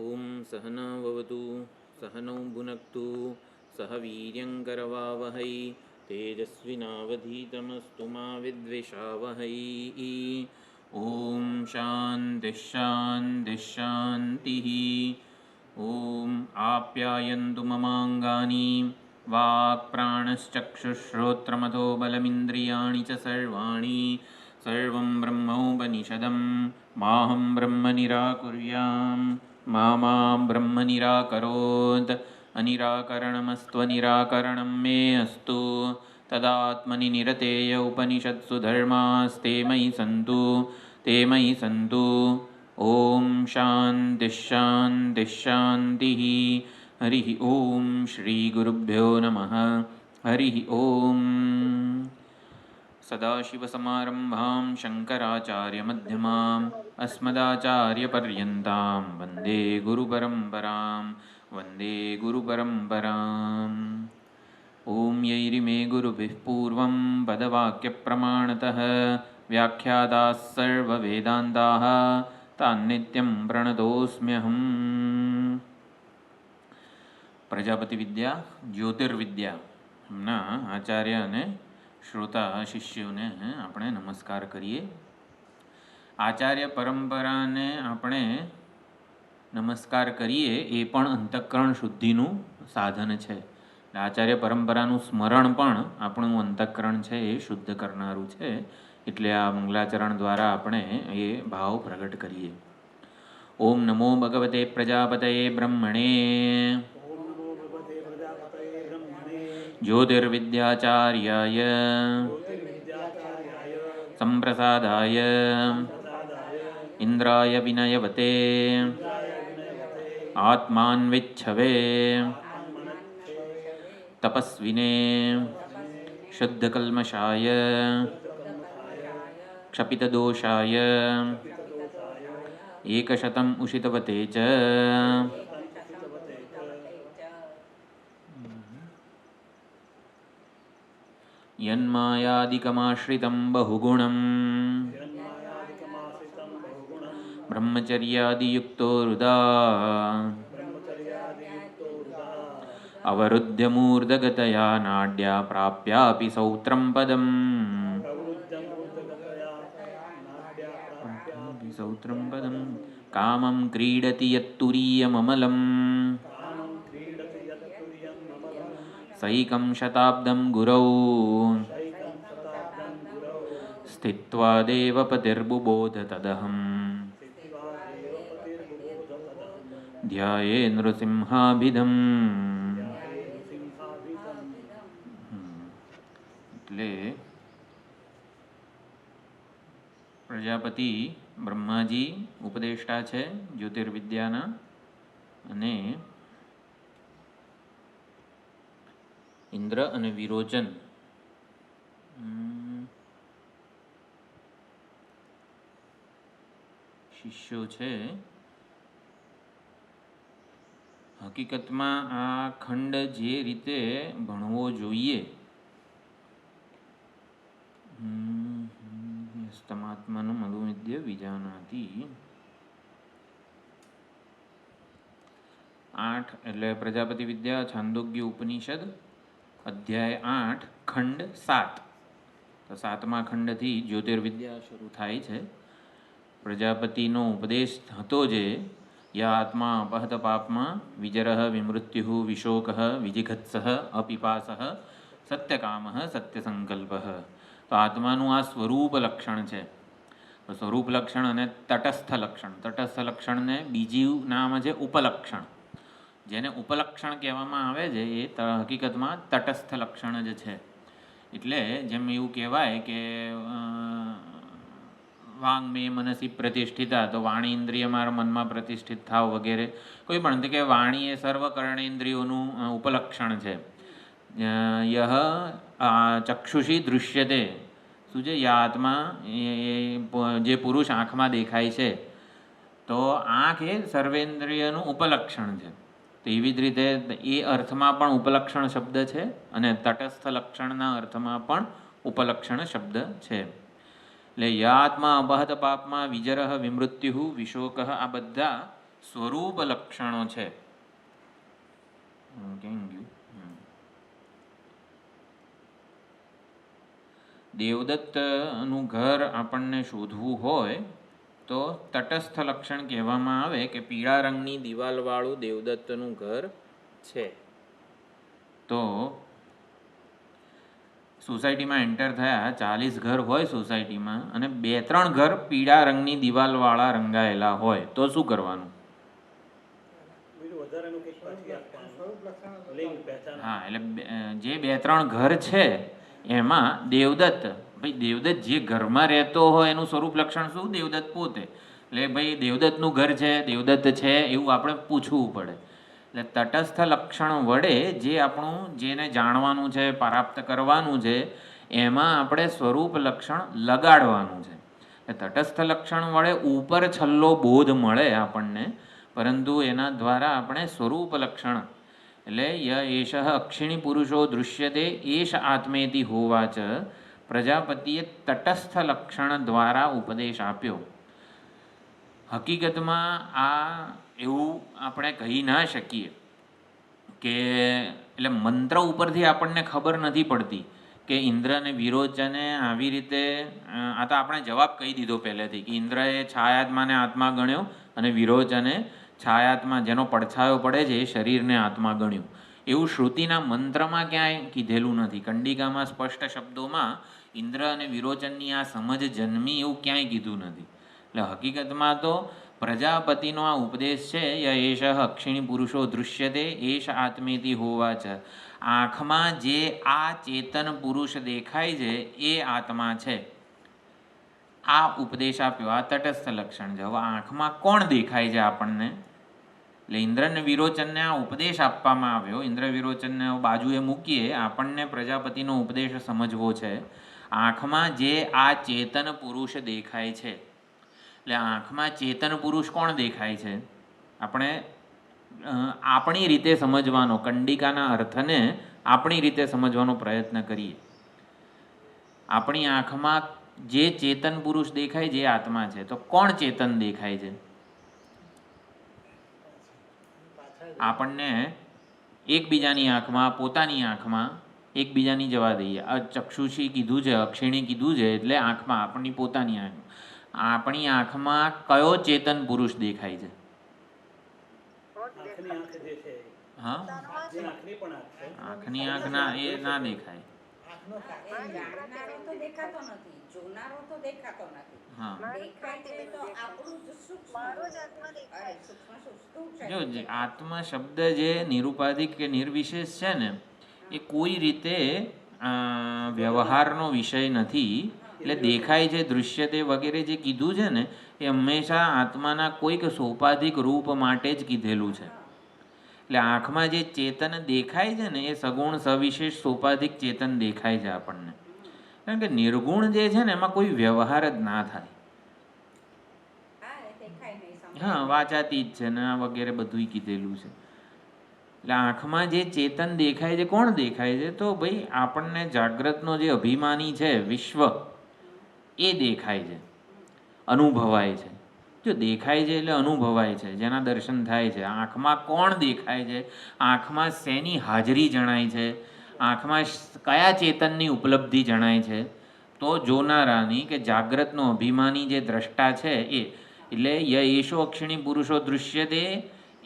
ओम सहनाववतु सहनौ भुनक्तु सह वीर्यङ्करवावहै तेजस्विनावधीतमस्तु मा विद्विषावहै। ओम शान्तिः शान्तिः शान्तिः। ओम आप्यायन्तु ममाङ्गानि वाक्प्राणश्चक्षुश्रोत्रमथो बलमिन्द्रियाणि च सर्वाणि सर्वं ब्रह्मोपनिषदं माहं ब्रह्म निराकुर्याम् मा ब्रह्म निराकरोत् अनिराकरणमस्त्वनिराकरणं मे अस्तु तदात्मनि निरतेय उपनिषत्सु धर्मास्ते मयि सन्तु ओम शान्तिः शान्तिः शान्तिः। हरिः ओम श्री गुरुभ्यो नमः। हरिः ओम। सदाशिवसमारम्भां शङ्कराचार्यमध्यमाम् अस्मदाचार्यपर्यन्तां वन्दे गुरुपरम्पराम्। ॐ यैरिमे गुरुभिः पूर्वं पदवाक्यप्रमाणतः व्याख्याताः सर्ववेदान्ताः तान्नित्यं प्रणतोऽस्म्यहम्। પ્રજાપતિ વિદ્યા જ્યોતિર્વિદ્યા એમના આચાર્ય અને શ્રોતા શિષ્યોને આપણે નમસ્કાર કરીએ. આચાર્ય પરંપરાને આપણે નમસ્કાર કરીએ એ પણ અંતઃકરણ શુદ્ધિનું સાધન છે. આચાર્ય પરંપરાનું સ્મરણ પણ આપણું અંતઃકરણ છે એ શુદ્ધ કરનારું છે. એટલે આ મંગલાચરણ દ્વારા આપણે એ ભાવ પ્રગટ કરીએ. ઓમ નમો ભગવતે પ્રજાપતયે બ્રહ્મણે ज्योतिर्विद्याचार्याय संप्रसादाय इंद्राय विनयवते आत्मान्विच्छवे तपस्विने शुद्धकल्मषाय क्षपितदोषाय एकशतम् उषितवते च यन्मायादिकमाश्रितं बहुगुणं ब्रह्मचर्यादियुक्तो हृदा अवरुद्ध्य मूर्धगतया नाड्या प्राप्यापि सौत्रं पदम् कामं क्रीडति यत्तुरीयममलम् सैकं शताब्दं गुरौ स्थित्वा देवपतिर्बुबोध तदहम् ध्याये नृसिंहाभिधम्. એટલે પ્રજાપતિ બ્રહ્માજી ઉપદેષ્ટા છે જ્યોતિર્વિદ્યાના અને ઇન્દ્ર અને વિરોચન શિષ્યો છે. હકીકતમાં આ ખંડ જે રીતે ભણવો જોઈએ સ્તમાત્માનું મધુમિદ્ય વિજાનાતી 8 એટલે પ્રજાપતિ વિદ્યા છાંદોગ્ય ઉપનિષદ અધ્યાય 8 ખંડ 7. તો 7મા ખંડથી જ્યોતિર્વિદ્યા શરૂ થાય છે. પ્રજાપતિનો ઉપદેશ હતો જે યા આત્મા અપહત પાપમાં વિજરઃ વિમૃત્યુ વિશોકઃ વિજિઘત્સઃ અપિપાસઃ સત્યકામઃ સત્યસંકલ્પઃ. તો આત્માનું આ સ્વરૂપ લક્ષણ છે. તો સ્વરૂપ લક્ષણ અને તટસ્થ લક્ષણ. તટસ્થ લક્ષણને બીજું નામ છે ઉપલક્ષણ. જેને ઉપલક્ષણ કહેવામાં આવે છે એ હકીકતમાં તટસ્થ લક્ષણ જ છે. એટલે જેમ એવું કહેવાય કે વાંગ મે મનસી પ્રતિષ્ઠિતા, તો વાણી ઇન્દ્રિય મારા મનમાં પ્રતિષ્ઠિત થાવ વગેરે. કોઈ પણ કે વાણી એ સર્વ કર્ણેન્દ્રિયોનું ઉપલક્ષણ છે. યહ ચક્ષુષી દૃશ્યતે, શું છે? યા આત્મા જે પુરુષ આંખમાં દેખાય છે, તો આંખ એ સર્વેન્દ્રિયનું ઉપલક્ષણ છે. તો એવી જ રીતે એ અર્થમાં પણ ઉપલક્ષણ શબ્દ છે અને તટસ્થ લક્ષણના અર્થમાં પણ ઉપલક્ષણ શબ્દ છે. એટલે યાત્મા અપહત પાપમાં વિજરહ વિમૃત્યુ વિશોકઃ, આ બધા સ્વરૂપ લક્ષણો છે. કેમ ગયું? દેવદત્તનું ઘર આપણને શોધવું હોય તો તટસ્થ લક્ષણ કહેવામાં આવે કે પીળા રંગની દિવાલવાળું દેવદત્તનું ઘર છે. તો સોસાયટીમાં એન્ટર થયા, 40 ઘર હોય સોસાયટીમાં, અને 2-3 ઘર પીળા રંગની દિવાલવાળા રંગાયેલા હોય તો શું કરવાનું? હા, એટલે જે 2-3 ઘર છે એમાં દેવદત્ત, ભાઈ દેવદત્ત જે ઘરમાં રહેતો હોય એનું સ્વરૂપ લક્ષણ શું? દેવદત્ત પોતે. એટલે ભાઈ દેવદત્તનું ઘર છે, દેવદત્ત છે એવું આપણે પૂછવું પડે. એટલે તટસ્થ લક્ષણ વડે જે આપણું જેને જાણવાનું છે, પ્રાપ્ત કરવાનું છે, એમાં આપણે સ્વરૂપ લક્ષણ લગાડવાનું છે. તટસ્થ લક્ષણ વડે ઉપર છલ્લો બોધ મળે આપણને, પરંતુ એના દ્વારા આપણે સ્વરૂપ લક્ષણ, એટલે ય એષ અક્ષિણી પુરુષો દૃશ્યતે એષ આત્મેતિ હોવાચ પ્રજાપતિએ તટસ્થ લક્ષણ દ્વારા ઉપદેશ આપ્યો. હકીકતમાં આ એવું આપણે કહી ના શકીએ કે, એટલે મંત્ર ઉપરથી આપણને ખબર નથી પડતી કે ઇન્દ્ર અને વિરોચને આવી રીતે, આ તો આપણે જવાબ કહી દીધો પહેલેથી કે ઇન્દ્રએ છાયાત્માને આત્મા ગણ્યો અને વિરોચને છાયાત્મા જેનો પડછાયો પડે છે એ શરીરને આત્મા ગણ્યું. એવું શ્રુતિના મંત્રમાં ક્યાંય કીધેલું નથી. કંડિકામાં સ્પષ્ટ શબ્દોમાં ઇન્દ્ર અને વિરોચનની આ સમજ જન્મી એવું ક્યાંય કીધું નથી. એટલે હકીકતમાં તો પ્રજાપતિનો આ ઉપદેશ છે, ય એષ અક્ષિણી પુરુષો દૃશ્યતે એષ આત્મેતિ હોવાચ, આંખમાં જે આ ચેતન પુરુષ દેખાય છે એ આત્મા છે. આ ઉપદેશ આપ્યો, આ તટસ્થ લક્ષણ છે. હવે આંખમાં કોણ દેખાય છે આપણને? એટલે ઇન્દ્ર અને વિરોચનને આ ઉપદેશ આપવામાં આવ્યો. ઇન્દ્ર વિરોચનને બાજુએ મૂકીએ, આપણને પ્રજાપતિનો ઉપદેશ સમજવો છે. આંખમાં જે આ ચેતન પુરુષ દેખાય છે, એટલે આંખમાં ચેતન પુરુષ કોણ દેખાય છે? આપણે આપણી રીતે સમજવાનો, કંડિકાના અર્થને આપણી રીતે સમજવાનો પ્રયત્ન કરીએ. આપણી આંખમાં જે ચેતન પુરુષ દેખાય જે આત્મા છે, તો કોણ ચેતન દેખાય છે? આપણને એકબીજાની આંખમાં, પોતાની આંખમાં, એકબીજાની જવા દઈએ, આ ચક્ષુષી કીધું છે, અક્ષિણી કીધું છે, એટલે આંખમાં, આપણી પોતાની આંખમાં, આપણી આંખમાં કયો ચેતન પુરુષ દેખાય છે? હા, આંખની આંખ ના, એ ના દેખાય. જો આત્મા શબ્દ જે નિરુપાધિક કે નિર્વિશેષ છે ને, એ કોઈ રીતે વ્યવહારનો વિષય નથી. એટલે દેખાય છે, દૃશ્યતે વગેરે જે કીધું છે ને, એ હંમેશા આત્માના કોઈક સોપાધિક રૂપ માટે જ કીધેલું છે. એટલે આંખમાં જે ચેતન દેખાય છે ને, એ સગુણ સવિશેષ સોપાધિક ચેતન દેખાય છે આપણને. કારણ કે નિર્ગુણ જે છે ને, એમાં કોઈ વ્યવહાર જ ના થાય. હા, વાચાતી જ છે ને આ વગેરે બધું કીધેલું છે. એટલે આંખમાં જે ચેતન દેખાય છે, કોણ દેખાય છે? તો ભાઈ આપણને જાગ્રતનો જે અભિમાની છે વિશ્વ, એ દેખાય છે, અનુભવાય છે. જો દેખાય છે એટલે અનુભવાય છે, જેના દર્શન થાય છે. આંખમાં કોણ દેખાય છે? આંખમાં શેની હાજરી જણાય છે? આંખમાં કયા ચેતનની ઉપલબ્ધિ જણાય છે? તો જોનારાની કે જાગ્રતનો અભિમાની જે દ્રષ્ટા છે એ. એટલે ય એશો અક્ષિણી પુરુષો દૃશ્યતે,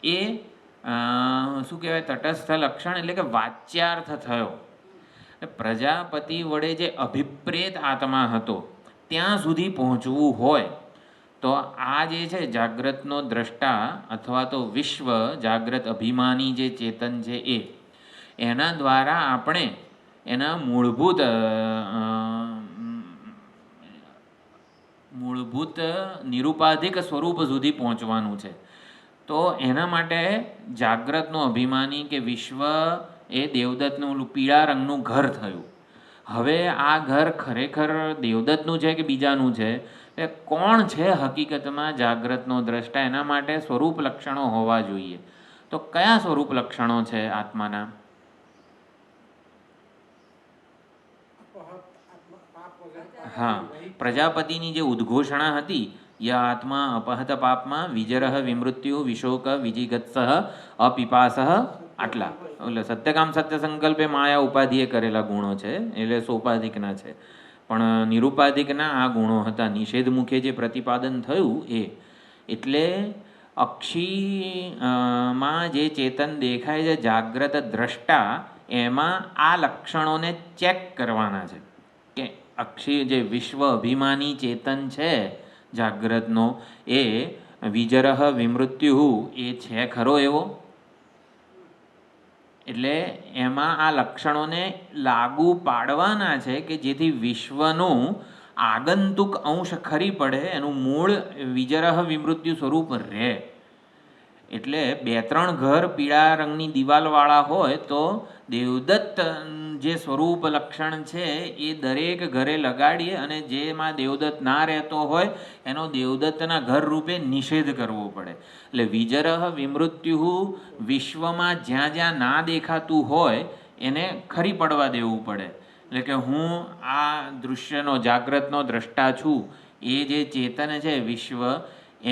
એ શું કહેવાય? તટસ્થ લક્ષણ, એટલે કે વાચ્યાર્થ થયો. પ્રજાપતિ વડે જે અભિપ્રેત આત્મા હતો ત્યાં સુધી પહોંચવું હોય તો આ જે છે જાગ્રતનો દ્રષ્ટા અથવા તો વિશ્વ, જાગ્રત અભિમાની જે ચેતન છે એ, એના દ્વારા આપણે એના મૂળભૂત નિરુપાધિક સ્વરૂપ સુધી પહોંચવાનું છે. તો એના માટે જાગ્રતનો અભિમાની કે વિશ્વ એ દેવદત્તનું પીળા રંગનું ઘર થયું. હવે આ ઘર ખરેખર દેવદત્તનું છે કે બીજાનું છે? એ કોણ છે હકીકતમાં જાગ્રતનો દ્રષ્ટા? એના માટે સ્વરૂપ લક્ષણો હોવા જોઈએ. તો કયા સ્વરૂપ લક્ષણો છે આત્માના? હા, પ્રજાપતિની જે ઉદ્ઘોષણા હતી ય આત્મા અપહત પાપમાં વિજરહ વિમૃત્યુ વિશોક વિજિગત્સહ અપિપાસહ. આટલા એટલે સત્યકામ સત્ય સંકલ્પે માયા ઉપાધિએ કરેલા ગુણો છે, એટલે સોપાધિકના છે. પણ નિરુપાધિકના આ ગુણો હતા. નિષેધ મુખે જે પ્રતિપાદન થયું એ એટલે માં જે ચેતન દેખાય છે જાગ્રત દ્રષ્ટા, એમાં આ લક્ષણોને ચેક કરવાના છે કે અક્ષી જે વિશ્વ અભિમાની ચેતન છે જાગ્રતનો, એ વિજરહ વિમૃત્યુ એ છે ખરો એવો. એટલે એમાં આ લક્ષણોને લાગુ પાડવાના છે કે જેથી વિશ્વનું આગંતુક અંશ ખરી પડે, એનું મૂળ વિજરહ વિમૃત્યુ સ્વરૂપ રહે. એટલે 2-3 ઘર પીળા રંગની દિવાલવાળા હોય તો દેવદત્ત જે સ્વરૂપ લક્ષણ છે એ દરેક ઘરે લગાડીએ અને જેમાં દેવદત્ત ના રહેતો હોય એનો દેવદત્તના ઘર રૂપે નિષેધ કરવો પડે. એટલે વિજરહ વિમૃત્યુ વિશ્વમાં જ્યાં જ્યાં ના દેખાતું હોય એને ખરી પડવા દેવું પડે. એટલે કે હું આ દૃશ્યનો જાગ્રતનો દ્રષ્ટા છું, એ જે ચેતન છે વિશ્વ,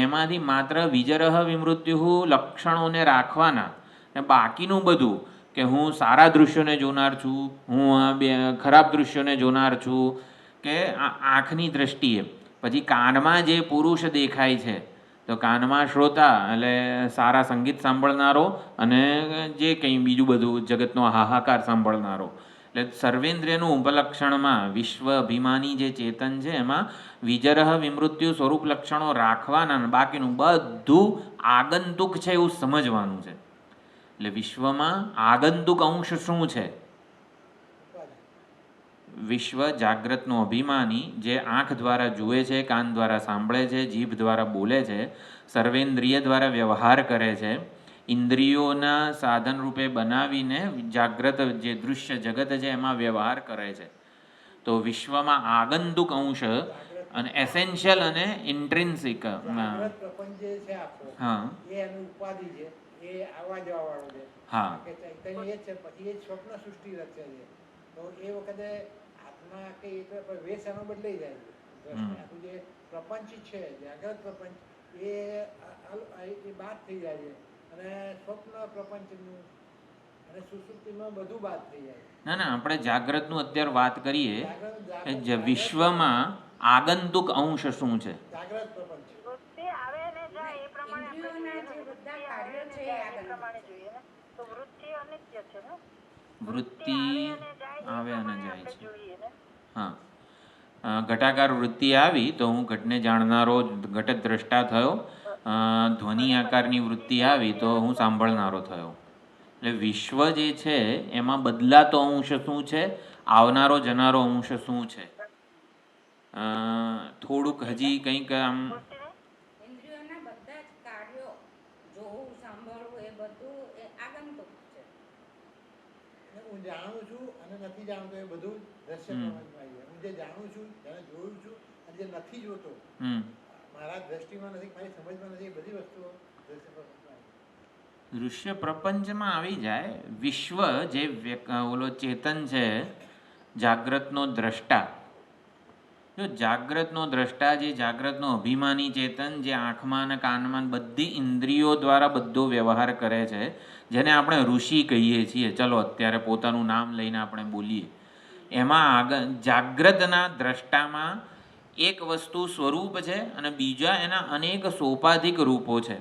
એમાંથી માત્ર વિજરહ વિમૃત્યુ લક્ષણોને રાખવાના, ને બાકીનું બધું કે હું સારા દૃશ્યોને જોનાર છું, હું ખરાબ દૃશ્યોને જોનાર છું, કે આંખની દ્રષ્ટિએ. પછી કાનમાં જે પુરુષ દેખાય છે તો કાનમાં શ્રોતા એટલે સારા સંગીત સાંભળનારો અને જે કંઈ બીજું બધું જગતનો હાહાકાર સાંભળનારો. એટલે સર્વેન્દ્રિયનું ઉપલક્ષણમાં વિશ્વ અભિમાની જે ચેતન છે એમાં વિજરહ વિમૃત્યુ સ્વરૂપ લક્ષણો રાખવાના, બાકીનું બધું આગંતુક છે એવું સમજવાનું છે. એટલે વિશ્વમાં આગંતુક અંશ શું છે? વિશ્વ જાગ્રતનો અભિમાની જે આંખ દ્વારા જુએ છે, કાન દ્વારા સાંભળે છે, જીભ દ્વારા બોલે છે, સર્વેન્દ્રિય દ્વારા વ્યવહાર કરે છે, ઇન્દ્રિયોના સાધન રૂપે બનાવીને જાગ્રત જે દૃશ્ય જગત છે એમાં વ્યવહાર કરે છે. તો વિશ્વમાં આગંતુક અંશ અને એસેન્શિયલ અને ઇન્ટ્રિન્સિક. હા હા તો એ વખતે આત્મા કે વેશ એનો બદલાઈ જાય છે. આખું જે પ્રપંચ છે, જાગ્રત પ્રપંચ, એ બાદ થઈ જાય છે અને સ્વપ્ન પ્રપંચનું અને સુસુપ્તિમાં બધું બાદ થઈ જાય. ના, આપણે જાગ્રતનું અત્યારે વાત કરીએ. વિશ્વમાં આગંતુક અંશ શું છે? જાગ્રત પ્રપંચ આવે ને જાય એ પ્રમાણે વૃત્તિ આવે અને જાય છે. હા, ઘટાકાર વૃત્તિ આવી તો હું ઘટને જાણનારો ઘટ દ્રષ્ટા થયો. ધ્વનિ આકારની વૃત્તિ આવી તો હું સાંભળનારો થયો. એટલે વિશ્વ જે છે એમાં બદલાતો અંશ શું છે, આવનારો જનારો અંશ શું છે? થોડુંક હજી કંઈક આમ હું જાણું છું અને નથી જાણતો એ બધું દ્રશ્ય પ્રપંચમાં આવી જાય. હું જે જાણું છું, જેને જોયું છું અને જે નથી જોતો, મારા દ્રષ્ટિમાં નથી, મારી સમજમાં નથી, એ બધી વસ્તુઓ દૃશ્ય પ્રપંચમાં આવી જાય. વિશ્વ જે ઓલો ચેતન છે જાગ્રતનો દ્રષ્ટા, જો જાગ્રતનો દ્રષ્ટા જે જાગ્રતનો અભિમાની ચેતન જે આંખમાં અને કાનમાં બધી ઇન્દ્રિયો દ્વારા બધો વ્યવહાર કરે છે, જેને આપણે ઋષિ કહીએ છીએ, ચલો અત્યારે પોતાનું નામ લઈને આપણે બોલીએ, એમાં જાગ્રતના દ્રષ્ટામાં એક વસ્તુ સ્વરૂપ છે અને બીજા એના અનેક સોપાધિક રૂપો છે.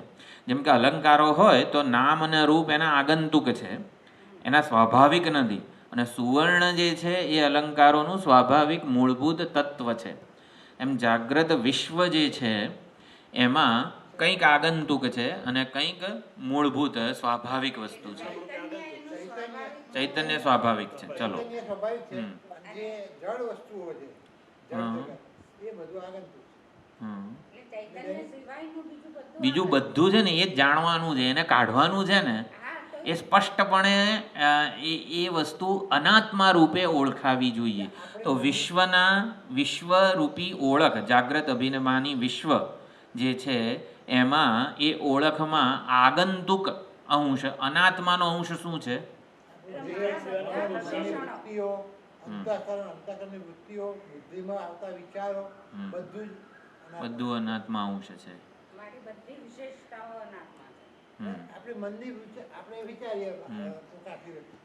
જેમ કે અલંકારો હોય તો નામ અને રૂપ એના આગંતુક છે, એના સ્વાભાવિક નથી. અને સુવર્ણ જે છે એ અલંકારોનું સ્વાભાવિક મૂળભૂત તત્વ છે. એમ જાગ્રત વિશ્વ જે છે એમાં કંઈક આગંતુક છે અને કંઈક મૂળભૂત સ્વાભાવિક વસ્તુ છે. ચૈતન્ય સ્વાભાવિક છે. ચલો, બીજું બધું છે ને એ જ જાણવાનું છે, એને કાઢવાનું છે ને એ સ્પષ્ટપણે એ વસ્તુ અનાત્મા રૂપે ઓળખાવી જોઈએ. તો વિશ્વરૂપી ઓળખ, જાગ્રત અભિમાની વિશ્વ જે છે એમાં એ ઓળખમાં આગંતુક અંશ, અનાત્માનો અંશ શું છે? અંતઃકરણની વૃત્તિઓ, બુદ્ધિમાં આવતા વિચારો, બધું જ બધું અનાત્મા અંશ છે. મારી બધી વિશેષતાઓ અનાત્મા છે. આપણી મનની આપણે વિચારીએ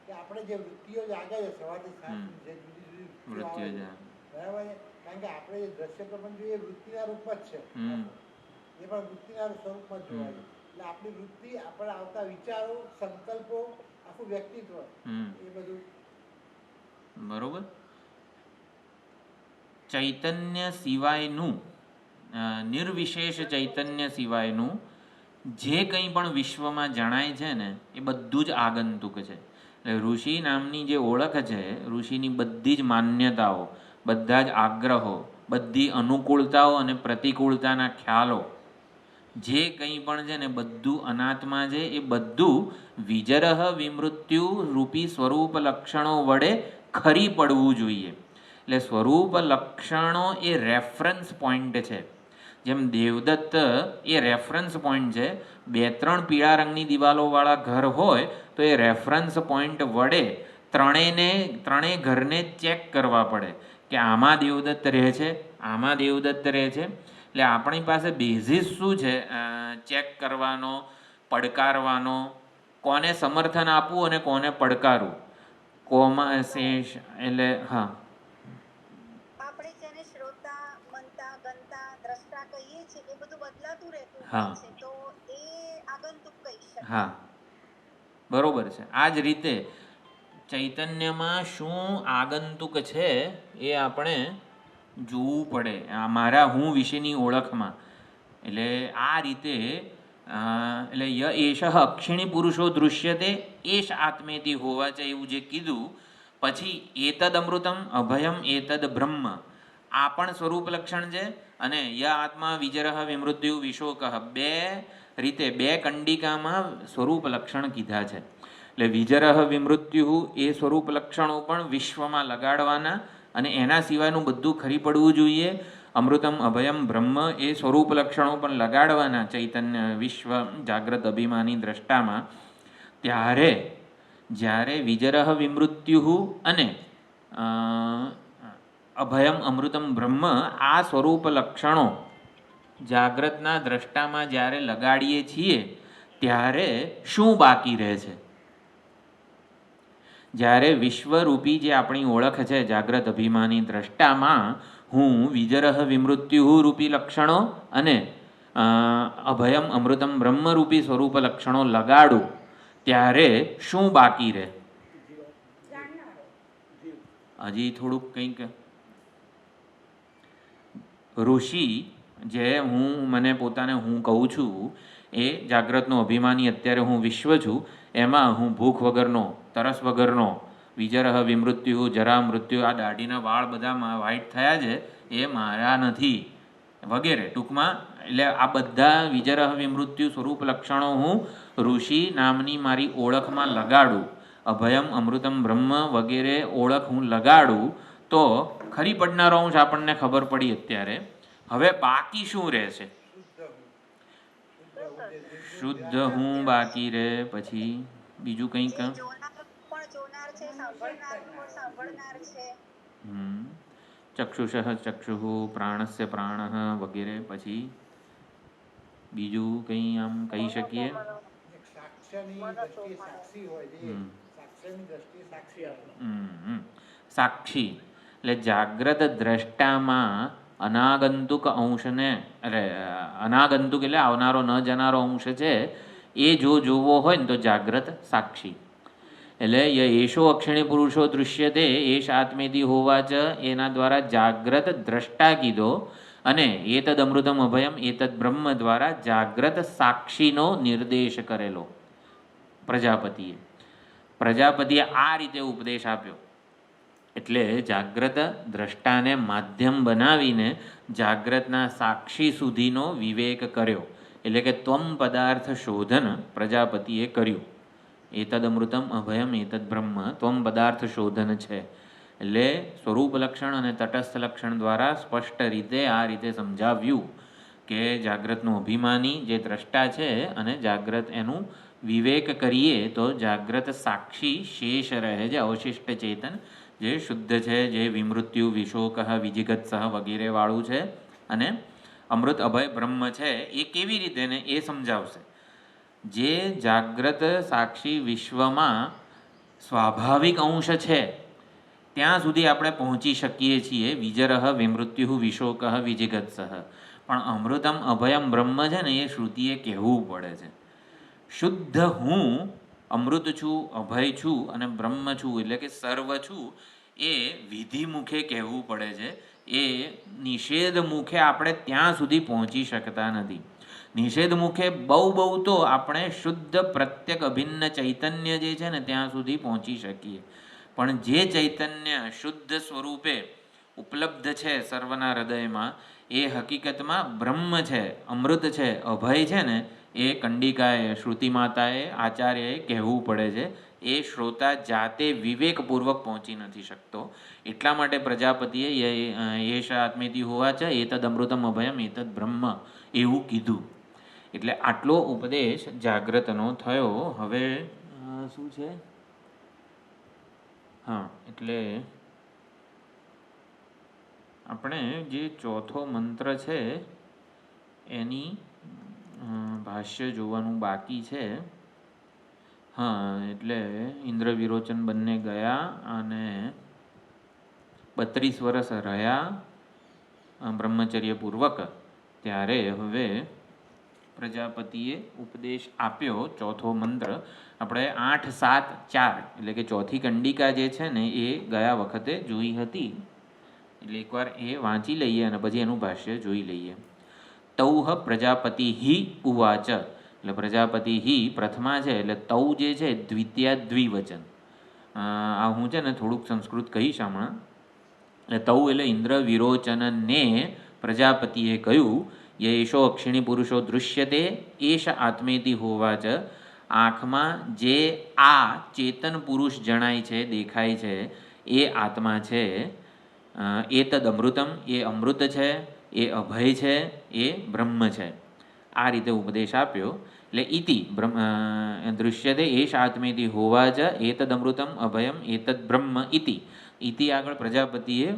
કે આપણે જે વૃત્તિઓ જાગે છે સવારથી સાંજ જે જુદી જુદી વૃત્તિઓ જ બરાબર છે, કારણ કે આપણે જે દ્રશ્ય પ્રપંચ જોઈએ એ વૃત્તિના રૂપ જ છે, એ પણ વૃત્તિના સ્વરૂપમાં જ જોવાય. એટલે આપણી વૃત્તિ આપણે આવતા વિચારો, સંકલ્પો, આખું વ્યક્તિત્વ એ બધું બરોબર. ચૈતન્ય સિવાયનું, નિર્વિશેષ ચૈતન્ય સિવાયનું જે કંઈ પણ વિશ્વમાં જણાય છે ને એ બધું જ આગંતુક છે. એટલે ઋષિ નામની જે ઓળખ છે, ઋષિની બધી જ માન્યતાઓ, બધા જ આગ્રહો, બધી અનુકૂળતાઓ અને પ્રતિકૂળતાના ખ્યાલો, જે કંઈ પણ છે ને બધું અનાત્મા છે. એ બધું વિજરહ વિમૃત્યુ રૂપી સ્વરૂપ લક્ષણો વડે ખરી પડવું જોઈએ. એટલે સ્વરૂપ લક્ષણો એ રેફરન્સ પોઈન્ટ છે. જેમ દેવદત્ત એ રેફરન્સ પોઈન્ટ છે. 2-3 પીળા રંગની દિવાલોવાળા ઘર હોય તો એ રેફરન્સ પોઈન્ટ વડે ત્રણેય ઘરને ચેક કરવા પડે કે આમાં દેવદત્ત રહે છે, આમાં દેવદત્ત રહે છે. એટલે આપણી પાસે બેઝિસ શું છે ચેક કરવાનો, પડકારવાનો, કોને સમર્થન આપવું અને કોને પડકારવું, કોમાં શેષ એટલે હા આપણે જેને શ્રોતા, મંતા, ગંતા, દ્રષ્ટા કહીએ છીએ એ બધું બદલાતું રહેતું હા. હોય છે, તો એ આગંતુક કહી શકાય. હા, બરોબર છે. આ જ રીતે ચૈતન્યમાં શું આગંતુક છે એ આપણે જોવું પડે મારા હું વિશેની ઓળખમાં. એટલે આ રીતે એટલે ય એષ અક્ષિણી પુરુષો દૃશ્યતે એષ આત્મેતિ હોવા છે એવું જે કીધું. પછી એતદ અમૃતમ અભયમ એતદ બ્રહ્મ, આ પણ સ્વરૂપ લક્ષણ છે. અને ય આત્મા વિજરહ વિમૃત્યુ વિશોક, બે રીતે બે કંડિકામાં સ્વરૂપ લક્ષણ કીધા છે. એટલે વિજરહ વિમૃત્યુ એ સ્વરૂપ લક્ષણો પણ વિશ્વમાં લગાડવાના અને એના સિવાયનું બધું ખરી પડવું જોઈએ. અમૃતમ અભયમ બ્રહ્મ એ સ્વરૂપ લક્ષણો પણ લગાડવાના ચૈતન્ય વિશ્વ જાગ્રત અભિમાની દ્રષ્ટામાં. ત્યારે જ્યારે વિજરહ વિમૃત્યુ અને અભયમ અમૃતમ બ્રહ્મ આ સ્વરૂપ લક્ષણો જાગ્રતના દ્રષ્ટામાં જ્યારે લગાડીએ છીએ ત્યારે શું બાકી રહે છે? જ્યારે વિશ્વરૂપી જે આપણી ઓળખ છે જાગ્રત અભિમાની દ્રષ્ટામાં હું વિજરહ વિમૃત્યુ રૂપી લક્ષણો અને અભયમ અમૃતમ બ્રહ્મરૂપી સ્વરૂપ લક્ષણો લગાડું ત્યારે શું બાકી રહે? હજી થોડુંક કંઈક ઋષિ જે મને પોતાને હું કહું છું એ જાગ્રતનો અભિમાની અત્યારે હું વિશ્વ છું. એમાં હું ભૂખ વગરનો, તરસ વગરનો, વિજરહ વિમૃત્યુ, જરા મૃત્યુ, આ દાઢીના વાળ બધા વ્હાઈટ થયા છે એ મારા નથી વગેરે. ટૂંકમાં એટલે આ બધા વિજરહ વિમૃત્યુ સ્વરૂપ લક્ષણો હું ઋષિ નામની મારી ઓળખમાં લગાડું, અભયમ અમૃતમ બ્રહ્મ વગેરે ઓળખ હું લગાડું તો ખરી પડનારો અંશ આપણને ખબર પડી અત્યારે. હવે બાકી શું રહેશે? શુદ્ધ હું બાકી રહે. પછી બીજું કંઈક ચક્ષુષ ચક્ષુ, પ્રાણસ્ય પ્રાણ વગેરે. પછી બીજું કંઈ આમ કહી શકીએ? સાક્ષી એટલે જાગ્રત દ્રષ્ટામાં અનાગંતુક અંશને અનાગંતુક એટલે આવનારો ન જનારો અંશ છે એ જો જોવો હોય ને તો જાગ્રત સાક્ષી. એટલે એશો અક્ષિણી પુરુષો દૃશ્યતે એશ આત્મેતિ હોવા જ એના દ્વારા જાગ્રત દ્રષ્ટા કીધો. અને એતદ અમૃતમ અભયમ એતદ બ્રહ્મ દ્વારા જાગ્રત સાક્ષીનો નિર્દેશ કરેલો પ્રજાપતિએ. પ્રજાપતિએ આ રીતે ઉપદેશ આપ્યો. એટલે જાગ્રત દ્રષ્ટાને માધ્યમ બનાવીને જાગ્રતના સાક્ષી સુધીનો વિવેક કર્યો. એટલે કે ત્વમ પદાર્થ શોધન પ્રજાપતિએ કર્યું. એતદ અમૃતમ અભયમ એતદ બ્રહ્મ ત્વમ પદાર્થ શોધન છે. એટલે સ્વરૂપ લક્ષણ અને તટસ્થ લક્ષણ દ્વારા સ્પષ્ટ રીતે આ રીતે સમજાવ્યું કે જાગ્રતનું અભિમાની જે દ્રષ્ટા છે અને જાગ્રત એનું વિવેક કરીએ તો જાગ્રત સાક્ષી શેષ રહે છે, અવશિષ્ટ ચેતન જે શુદ્ધ છે, જે વિમૃત્યુ, વિશોક, વિજિગત્સહ વગેરે વાળું છે. અને અમૃત અભય બ્રહ્મ છે એ કેવી રીતે ને એ સમજાવશે. જે જાગ્રત સાક્ષી વિશ્વમાં સ્વાભાવિક અંશ છે ત્યાં સુધી આપણે પહોંચી શકીએ છીએ. વિજરહ વિમૃત્યુ વિશોકઃ વિજિગત્સઃ. પણ અમૃતમ અભયમ બ્રહ્મ છે ને એ શ્રુતિએ કહેવું પડે છે. શુદ્ધ હું અમૃત છું, અભય છું અને બ્રહ્મ છું એટલે કે સર્વ છું એ વિધિ મુખે કહેવું પડે છે. એ નિષેધ મુખે આપણે ત્યાં સુધી પહોંચી શકતા નથી. નિષેધ મુખે બહુ તો આપણે શુદ્ધ પ્રત્યેક અભિન્ન ચૈતન્ય જે છે ને ત્યાં સુધી પહોંચી શકીએ. પણ જે ચૈતન્ય શુદ્ધ સ્વરૂપે ઉપલબ્ધ છે સર્વના હૃદયમાં એ હકીકતમાં બ્રહ્મ છે, અમૃત છે, અભય છે ને એ કંડિકાએ, શ્રુતિ માતાએ, આચાર્યએ કહેવું પડે છે. એ શ્રોતા જાતે વિવેકપૂર્વક પહોંચી નથી શકતો. એટલા માટે પ્રજાપતિએ યેષ આત્મેતિ હોવા છે એતદ અમૃતમ અભયમ એતદ બ્રહ્મ એવું કીધું. એટલે આટલો ઉપદેશ જાગ્રતનો થયો. હવે શું છે? હા, એટલે આપણે જે ચોથો મંત્ર છે એની ભાષ્ય જોવાનું બાકી છે. હા, એટલે ઇન્દ્ર વિરોચન બંને ગયા અને 32 વર્ષ રહ્યા બ્રહ્મચર્યપૂર્વક. ત્યારે હવે પ્રજાપતિએ ઉપદેશ આપ્યો. ચોથો મંત્ર આપણે 8, 7, 4 એટલે કે ચોથી કંડિકા જે છે ને એ ગયા વખતે જોઈ હતી. એટલે એકવાર એ વાંચી લઈએ અને પછી એનું ભાષ્ય જોઈ લઈએ. તૌહ પ્રજાપતિ હિ ઉવાચ. એટલે પ્રજાપતિ હિ પ્રથમા છે એટલે તૌ જે છે દ્વિતીયા દ્વિવચન. આ હું છે ને થોડુંક સંસ્કૃત કહીશ હમણાં. એટલે તૌ એટલે ઇન્દ્ર વિરોચનને પ્રજાપતિએ કહ્યું યેષો અક્ષિણી પુરુષો દૃશ્યતે એશ આત્મેતિ હોવાચ. આંખમાં જે આ ચેતન પુરુષ જણાય છે, દેખાય છે એ આત્મા છે. એતદ અમૃતમ એ અમૃત છે, એ અભય છે, એ બ્રહ્મ છે. આ રીતે ઉપદેશ આપ્યો. એટલે ઇતિ દૃશ્યતે એશ આત્મેતિ હોવાચ એતદ અમૃતમ અભયમ એતદ બ્રહ્મ ઇતિ. ઇતિ આગળ પ્રજાપતિએ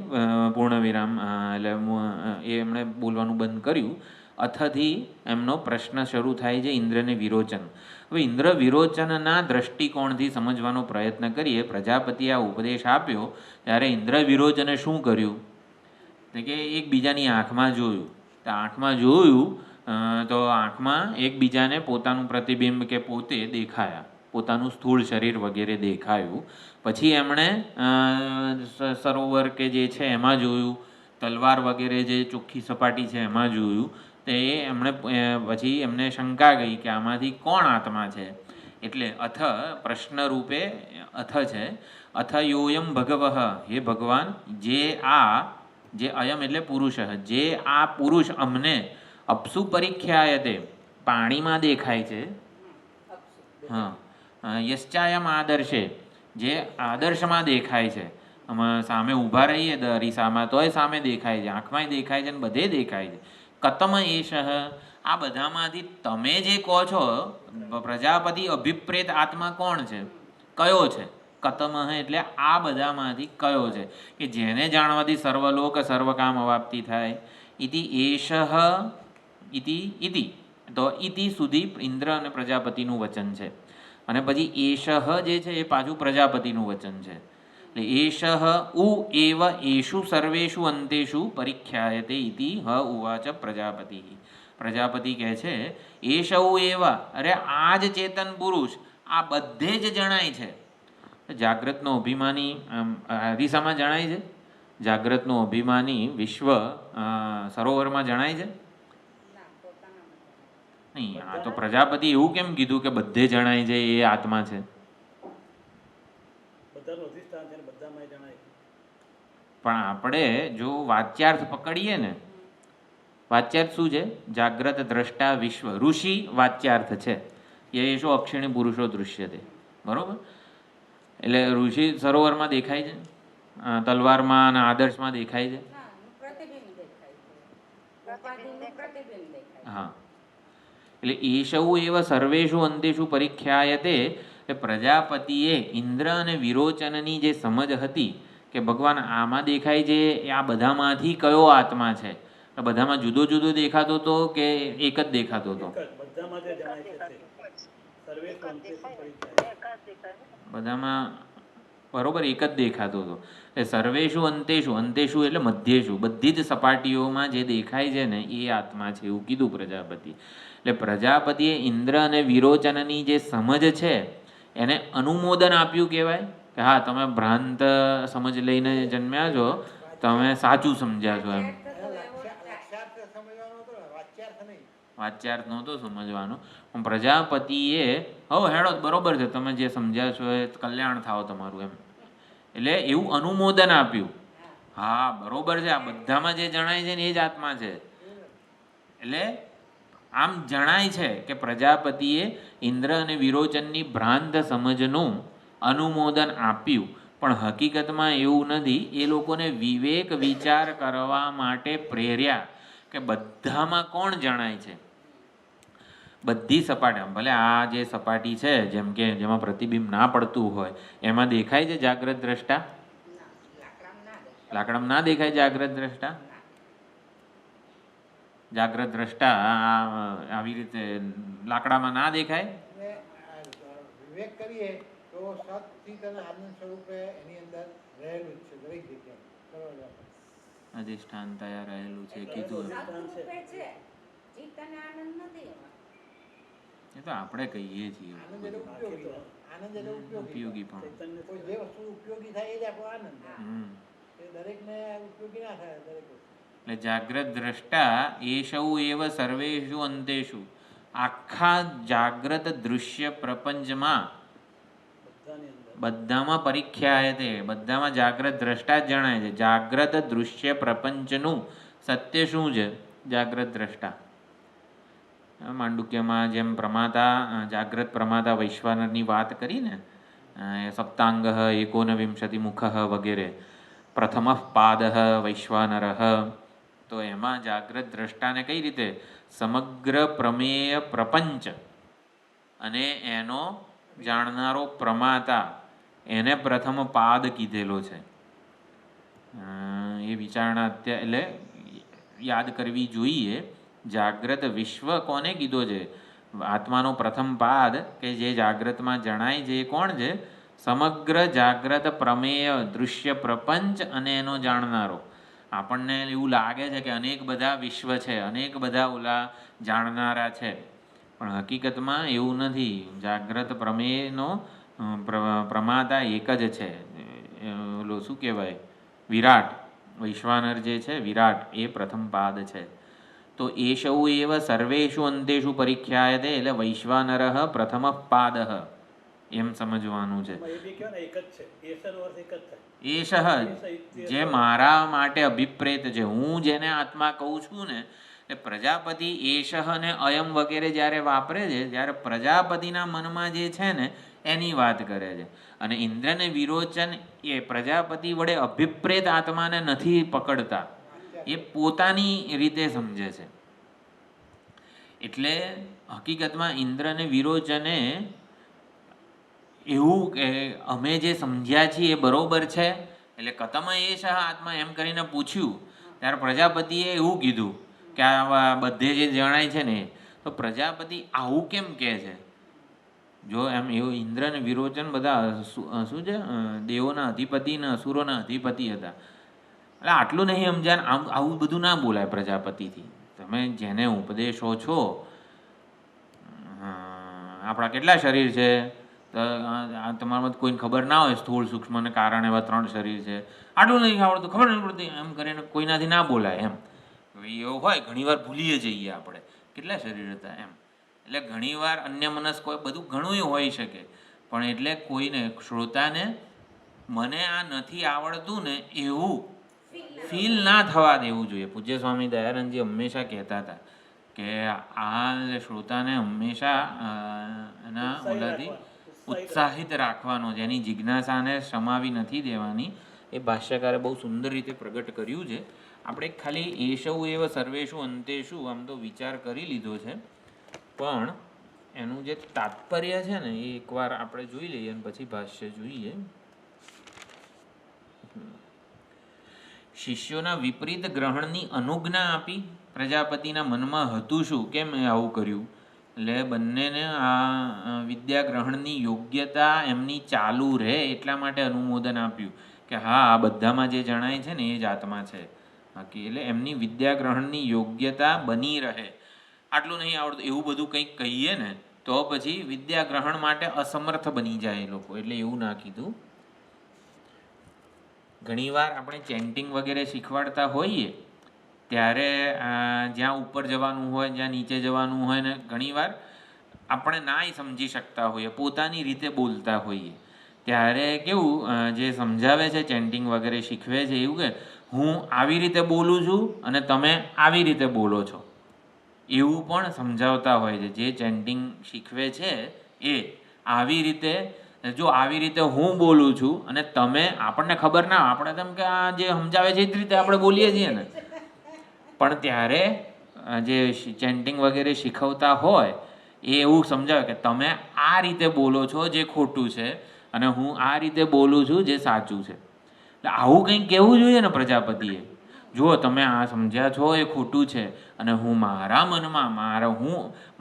પૂર્ણ વિરામ એટલે એમણે બોલવાનું બંધ કર્યું. અથથી એમનો પ્રશ્ન શરૂ થાય છે ઇન્દ્રને વિરોચન. હવે ઇન્દ્ર વિરોચનના દ્રષ્ટિકોણથી સમજવાનો પ્રયત્ન કરીએ. પ્રજાપતિએ આ ઉપદેશ આપ્યો ત્યારે ઇન્દ્ર વિરોચને શું કર્યું? કે એકબીજાની આંખમાં જોયું. તો આંખમાં જોયું તો આંખમાં એકબીજાને પોતાનું પ્રતિબિંબ કે પોતે દેખાયા, પોતાનું સ્થૂળ શરીર વગેરે દેખાયું. પછી એમણે સરોવર કે જે છે એમાં જોયું, તલવાર વગેરે જે ચોખ્ખી સપાટી છે એમાં જોયું. તે એમણે પછી એમને શંકા ગઈ કે આમાંથી કોણ આત્મા છે. એટલે અથ પ્રશ્ન રૂપે અથ છે. અથ યોયમ ભગવઃ હે ભગવાન, જે અયમ એટલે પુરુષ, જે આ પુરુષ અમને અપસુ પરિખ્યાયતે પાણીમાં દેખાય છે. હા, યશ્ચાયમ આદર્શે જે આદર્શમાં દેખાય છે. સામે ઊભા રહીએ અરીસામાં તોય સામે દેખાય છે, આંખમાંય દેખાય છે અને બધે દેખાય છે. કતમ એશ આ બધામાંથી તમે જે કહો છો પ્રજાપતિ અભિપ્રેત આત્મા કોણ છે, કયો છે? કતમ એટલે આ બધામાંથી કયો છે કે જેને જાણવાથી સર્વલોક સર્વકામ અવાપ્તિ થાય. ઇતિ એશ ઇતિ તો ઇતિ સુધી ઇન્દ્ર અને પ્રજાપતિનું વચન છે. અને પછી એશ જે છે એ પાછું પ્રજાપતિનું વચન છે. એટલે એશ ઉ એવ એષુ સર્વેષુ અંતેષુ પરિખ્યાયતે ઇતિ હ ઉવાચ પ્રજાપતિ. પ્રજાપતિ કહે છે એશ ઉ એવ, અરે આ જ ચેતન પુરુષ આ બધે જ જણાય છે. જાગ્રતનો અભિમાની અરીસામાં જણાય છે, જાગ્રતનો અભિમાની વિશ્વ સરોવરમાં જણાય છે નહીં. આ તો પ્રજાપતિ એવું કેમ કીધું કે બધે જણાય છે એ આત્મા છે? પણ આપણે જો વાચ્યાર્થ પકડીએ ને, વાચ્યાર્થ શું છે? જાગ્રત દ્રષ્ટા વિશ્વ, ઋષિ વાચ્યાર્થ છે. યેષો અક્ષિણી પુરુષો દૃશ્યતે, બરોબર? એટલે ઋષિ સરોવરમાં દેખાય છે, તલવારમાં અને આદર્શમાં દેખાય છે. હા, એટલે એશૌ એવ સર્વેષુ અંતેષુ પરિખ્યાયતે. પ્રજાપતિએ ઇન્દ્ર અને વિરોચનની જે સમજ હતી કે ભગવાન આમાં દેખાય છે એ આ બધામાંથી કયો આત્મા છે, તો બધામાં જુદો જુદો દેખાતો હતો કે એક જ દેખાતો હતો? બધામાં જે જણાય છે તે. સર્વેષુ અંતેષુ પરિત્યાગ. બધામાં બરોબર એક જ દેખાતો હતો. એ સર્વેષુ અંતેષુ, અંતેષુ એટલે મધ્યેષુ, બધી જ સપાટીઓમાં જે દેખાય છે ને એ આત્મા છે એવું કીધું પ્રજાપતિ. એટલે પ્રજાપતિએ ઇન્દ્ર અને વિરોચનની જે સમજ છે એને અનુમોદન આપ્યું કહેવાય કે હા તમે ભ્રાંત સમજ લઈને જન્મ્યા છો, તમે સાચું સમજ્યા છો એમ. લક્ષ્યાર્થ સમજવાનો હતો ને, વાચ્યાર્થ નહીં. વાચ્યાર્થ નહોતો સમજવાનો. પણ પ્રજાપતિએ હેડો બરોબર છે, તમે જે સમજ્યા છો એ કલ્યાણ થાવ તમારું એમ. એટલે એવું અનુમોદન આપ્યું. હા બરોબર છે, આ બધામાં જે જણાય છે ને એ જ આત્મા છે. એટલે આમ જણાય છે કે પ્રજાપતિએ ઇન્દ્ર અને વિરોચનની ભ્રાંત સમજનું અનુમોદન આપ્યું, પણ હકીકતમાં એવું નથી. એ લોકોને વિવેક વિચાર કરવા માટે પ્રેર્યા કે બધામાં કોણ જણાય છે. બધી સપાટી, ભલે આ જે સપાટી છે જેમ કે જેમાં પ્રતિબિંબ ના પડતું હોય એમાં દેખાય છે જાગ્રત દ્રષ્ટા? લાકડામાં ના દેખાય જાગ્રત દ્રષ્ટા? જાગ્રત દ્રષ્ટા આવી રીતે લાકડામાં ના દેખાય? વિવેક કરીએ તો સત અને આનંદ સ્વરૂપે એની અંદર રહેલું જ છે દરેક જગ્યાએ. અધિષ્ઠાન તૈયાર રહેલું છે કીધું. સદરૂપે છે, ચિત્ત અને આનંદ નથી એમાં. એ તો આપણે કહીએ છીએ આનંદ એટલે ઉપયોગી, આનંદ એટલે ઉપયોગી પણ. કોઈ જે વસ્તુ ઉપયોગી થાય એ જ આપણો આનંદ. એ દરેકને ઉપયોગી ના થાય દરેક વસ્તુ. એટલે જાગ્રત દ્રષ્ટા એષૌ એવ સર્વેષુ અંતેષુ, આખા જાગ્રત દૃશ્ય પ્રપંચમાં બધામાં પરીખ્યાયતે, બધામાં જાગ્રત દ્રષ્ટા જ જણાય છે. જાગ્રત દૃશ્ય પ્રપંચનું સત્ય શું છે? જાગ્રત દ્રષ્ટા. માંડુક્યમાં જેમ પ્રમાતા જાગ્રત પ્રમાતા વૈશ્વાનરની વાત કરીને સપ્તાંગ એકોનવિંશતિ મુખ વગેરે, પ્રથમ પાદ વૈશ્વાનર, તો એમાં જાગ્રત દ્રષ્ટાને કઈ રીતે સમગ્ર પ્રમેય પ્રપંચ અને એનો જાણનારો પ્રમાતા એને પ્રથમ પાદ કીધેલો છે. એ વિચારણા એટલે યાદ કરવી જોઈએ. જાગ્રત વિશ્વ કોને કીધો છે? આત્માનો પ્રથમ પાદ કે જે જાગ્રતમાં જણાય છે એ કોણ છે? સમગ્ર જાગ્રત પ્રમેય દૃશ્ય પ્રપંચ અને એનો જાણનારો. આપણને એવું લાગે છે કે અનેક બધા વિશ્વ છે, અનેક બધા ઓલા જાણનારા છે, પણ હકીકતમાં એવું નથી. જાગ્રત પ્રમેયનો પ્રમાતા એક જ છે. ઓલો શું કહેવાય, વિરાટ, વૈશ્વાનર જે છે વિરાટ, એ પ્રથમ પાદ છે. તો એષૌ એવ સર્વેષુ અંતેષુ પરિખ્યાયતે, એટલે વૈશ્વાનર પ્રથમ પાદ એમ સમજવાનું છે. એષ જે મારા માટે અભિપ્રેત છે, હું જેને આત્મા કહું છું ને, એ પ્રજાપતિ એષ અને અયમ વગેરે જ્યારે વાપરે છે ત્યારે પ્રજાપતિના મનમાં જે છે ને એની વાત કરે છે. અને ઇન્દ્રને વિરોચન એ પ્રજાપતિ વડે અભિપ્રેત આત્માને નથી પકડતા, એ પોતાની રીતે સમજે છે. એટલે હકીકતમાં ઇન્દ્ર અને વિરોચને એવું કે અમે જે સમજ્યા છીએ એ બરોબર છે, એટલે કતમ એષ આત્મા એમ કરીને પૂછ્યું ત્યારે પ્રજાપતિએ એવું કીધું કે આ બધે જે જણાય છે ને, તો પ્રજાપતિ આવું કેમ કહે છે? જો એમ એવું ઇન્દ્ર અને વિરોચન બધા શું છે, દેવોના અધિપતિ ને અસુરોના અધિપતિ હતા. એટલે આટલું નહીં સમજ્યા, આવું બધું ના બોલાય પ્રજાપતિથી. તમે જેને ઉપદેશો છો, આપણા કેટલા શરીર છે? તમારામાં કોઈને ખબર ના હોય, સ્થૂળ સૂક્ષ્મ અને કારણ એવા 3 શરીર છે, આટલું નહીં આવડતું, ખબર નહીં પડતી, એમ કરીને કોઈનાથી ના બોલાય એમ. એવું હોય, ઘણીવાર ભૂલીએ જઈએ આપણે કેટલા શરીર હતા એમ. એટલે ઘણીવાર અન્ય મનસ્ક હોય, બધું ઘણું હોઈ શકે, પણ એટલે કોઈને શ્રોતાને મને આ નથી આવડતું ને એવું ફીલ ના થવા દેવું જોઈએ. પૂજ્ય સ્વામી દયાનંદજી હંમેશા કહેતા હતા કે આ શ્રોતાને હંમેશા એના ઓલાથી ઉત્સાહિત રાખવાનો, જેની જિજ્ઞાસાને સમાવી નથી દેવાની. એ ભાષ્યકારે બહુ સુંદર રીતે પ્રગટ કર્યું છે. આપણે ખાલી એષૌ એવ સર્વેષુ અંતેષુ આમ તો વિચાર કરી લીધો છે, પણ એનું જે તાત્પર્ય છે ને એ એકવાર આપણે જોઈ લઈએ અને પછી ભાષ્ય જોઈએ. શિષ્યોના વિપરીત ગ્રહણની અનુજ્ઞા આપી. પ્રજાપતિના મનમાં હતું શું, કેમ એ આવું કર્યું? એટલે બંનેને આ વિદ્યા ગ્રહણની યોગ્યતા એમની ચાલુ રહે એટલા માટે અનુમોદન આપ્યું કે હા, આ બધામાં જે જણાય છે ને એ જ આત્મા છે. બાકી એટલે એમની વિદ્યા ગ્રહણની યોગ્યતા બની રહે. આટલું નહીં આવડતું એવું બધું કંઈક કહીએ ને તો પછી વિદ્યા ગ્રહણ માટે અસમર્થ બની જાય એ લોકો. એટલે એવું ના કીધું. ઘણીવાર આપણે ચેન્ટિંગ વગેરે શીખવાડતા હોઈએ ત્યારે જ્યાં ઉપર જવાનું હોય, જ્યાં નીચે જવાનું હોય ને ઘણીવાર આપણે નાય સમજી શકતા હોઈએ, પોતાની રીતે બોલતા હોઈએ, ત્યારે કેવું જે સમજાવે છે ચેન્ટિંગ વગેરે શીખવે છે એવું કે હું આવી રીતે બોલું છું અને તમે આવી રીતે બોલો છો, એવું પણ સમજાવતા હોય છે. જે ચેન્ટિંગ શીખવે છે એ આવી રીતે, જો આવી રીતે હું બોલું છું અને તમે, આપણને ખબર ના, આપણે તેમ કે આ જે સમજાવે છે એ જ રીતે આપણે બોલીએ છીએ ને, પણ ત્યારે જે ચેન્ટિંગ વગેરે શીખવતા હોય એ એવું સમજાવે કે તમે આ રીતે બોલો છો જે ખોટું છે અને હું આ રીતે બોલું છું જે સાચું છે. એટલે આવું કંઈક કહેવું જોઈએ ને પ્રજાપતિએ. જુઓ, તમે આ સમજ્યા છો એ ખોટું છે અને હું મારા મનમાં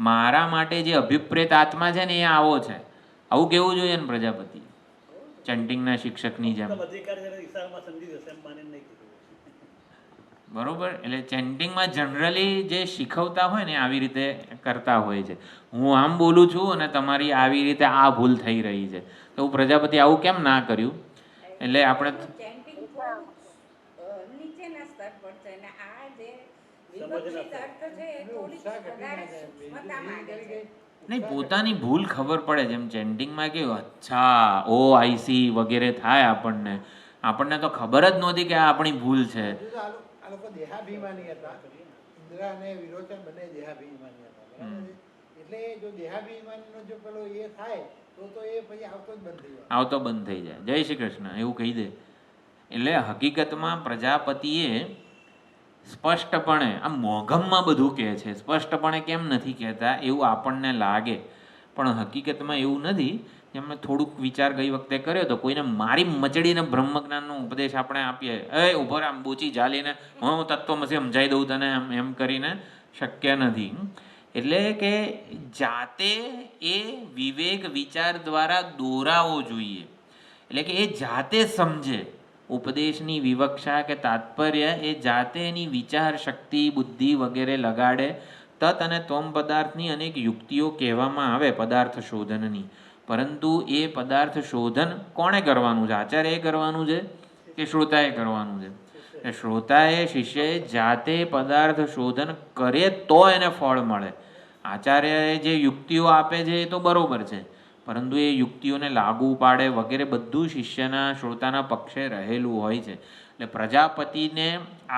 મારા માટે જે અભિપ્રેત આત્મા છે ને એ આવો છે. આવું કેવું જોઈએ ને પ્રજાપતિ, ચેન્ટિંગના શિક્ષકની જેમ. બરોબર. એટલે ચેન્ટિંગમાં જનરલી જે શીખવતા હોય ને આવી રીતે કરતા હોય છે. હું આમ બોલું છું અને તમારી આવી રીતે આ ભૂલ થઈ રહી છે. તો પ્રજાપતિ આવું કેમ ના કર્યું? એટલે આપણે ચેન્ટિંગ થોડું નીચેના સ્તર પર છે ને આ જે વિવક્ષિત અર્થ છે એ થોડીક વધારે સૂક્ષ્મતા માંગે છે. નહીં, પોતાની ભૂલ ખબર પડે. જેમ ચેન્ટિંગમાં કેવું અચ્છા ઓ આઈસી વગેરે થાય, આપણને તો ખબર જ નહોતી કે આ આપણી ભૂલ છે. આ લોકો દેહાભિમાની હતા. ઇન્દ્ર અને વિરોચન બંને દેહાભિમાની હતા, બરાબર છે. એટલે જો દેહાભિમાનનો જો પેલો એ થાય તો એ પછી આવતો જ બંધ થઈ જાય. આવતો બંધ થઈ જાય. જય શ્રી કૃષ્ણ એવું કહી દે. એટલે હકીકતમાં પ્રજાપતિએ સ્પષ્ટપણે આ મોઘમમાં બધું કહે છે, સ્પષ્ટપણે કેમ નથી કહેતા એવું આપણને લાગે, પણ હકીકતમાં એવું નથી. એમને થોડુંક વિચાર ગઈ વખતે કર્યો તો કોઈને મારી મચડીને બ્રહ્મજ્ઞાનનો ઉપદેશ આપણે આપીએ, ઉભો આમ બોચી ઝાલીને હું તત્વમસી સમજાવી દઉં તને, એમ કરીને શક્ય નથી. એટલે કે જાતે એ વિવેક વિચાર દ્વારા દોરાવો જોઈએ. એટલે કે એ જાતે સમજે. ઉપદેશની વિવક્ષા કે તાત્પર્ય એ જાતે એની વિચાર શક્તિ, બુદ્ધિ વગેરે લગાડે. તત અને ત્વમ પદાર્થની અનેક યુક્તિઓ કહેવામાં આવે પદાર્થ શોધનની, પરંતુ એ પદાર્થ શોધન કોણે કરવાનું છે? આચાર્યએ કરવાનું છે કે શ્રોતાએ કરવાનું છે? એ શ્રોતાએ, શિષ્યએ જાતે પદાર્થ શોધન કરે તો એને ફળ મળે. આચાર્યએ જે યુક્તિઓ આપે છે એ તો બરોબર છે, પરંતુ એ યુક્તિઓને લાગુ પાડે વગેરે બધું શિષ્યના, શ્રોતાના પક્ષે રહેલું હોય છે. એટલે પ્રજાપતિને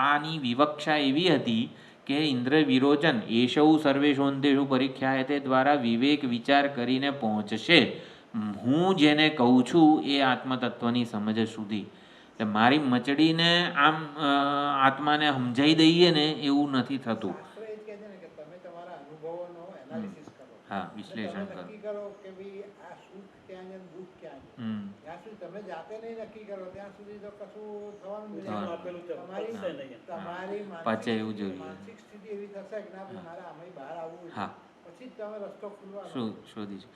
આની વિવક્ષા એવી હતી કે ઇન્દ્ર વિરોચન એશૌ સર્વેશોંતેષુ પરીખ્યાય તે દ્વારા વિવેક વિચાર કરીને પહોંચશે હું જેને કહું છું એ આત્મતત્વની સમજ સુધી. એટલે મારી મચડીને આમ આત્માને સમજાઈ દઈએ ને એવું નથી થતું. શાસ્ત્ર એ જ કહે છે ને કે તમે તમારા અનુભવોનો એનાલિસિસ કરો. હા, વિશ્લેષણ કરો. નક્કી કરો કે ભાઈ આ સુખ ક્યાં છે, દુઃખ ક્યાં છે. જ્યાં સુધી તમે જાતે નહીં નક્કી કરો ત્યાં સુધી તો કશું થવાનું નથી. તમારી પાછે એવું જોઈએ. માનસિક સ્થિતિ એવી થશે કે ના ભાઈ મારે આમાં બહાર આવવું છે, હા, પછી જ તમે રસ્તો ખુલવાનો. શોધીશું.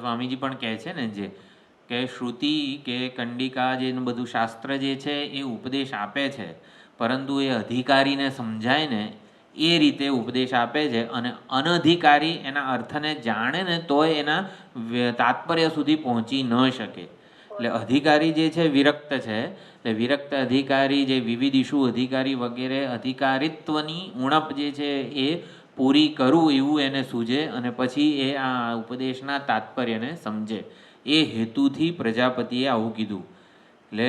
સ્વામીજી પણ કહે છે ને જે કે શ્રુતિ કે કંડિકા જે બધું શાસ્ત્ર જે છે એ ઉપદેશ આપે છે, પરંતુ એ અધિકારીને સમજાય ને એ રીતે ઉપદેશ આપે છે, અને અનધિકારી એના અર્થને જાણે ને તોય એના તાત્પર્ય સુધી પહોંચી ન શકે. એટલે અધિકારી જે છે વિરક્ત છે. એટલે વિરક્ત અધિકારી જે વિવિધિષુ અધિકારી વગેરે અધિકારિત્વની ઉણપ જે છે એ પૂરી કરવું એવું એને સૂઝે અને પછી એ આ ઉપદેશના તાત્પર્યને સમજે. એ હેતુથી પ્રજાપતિએ આવું કીધું. એટલે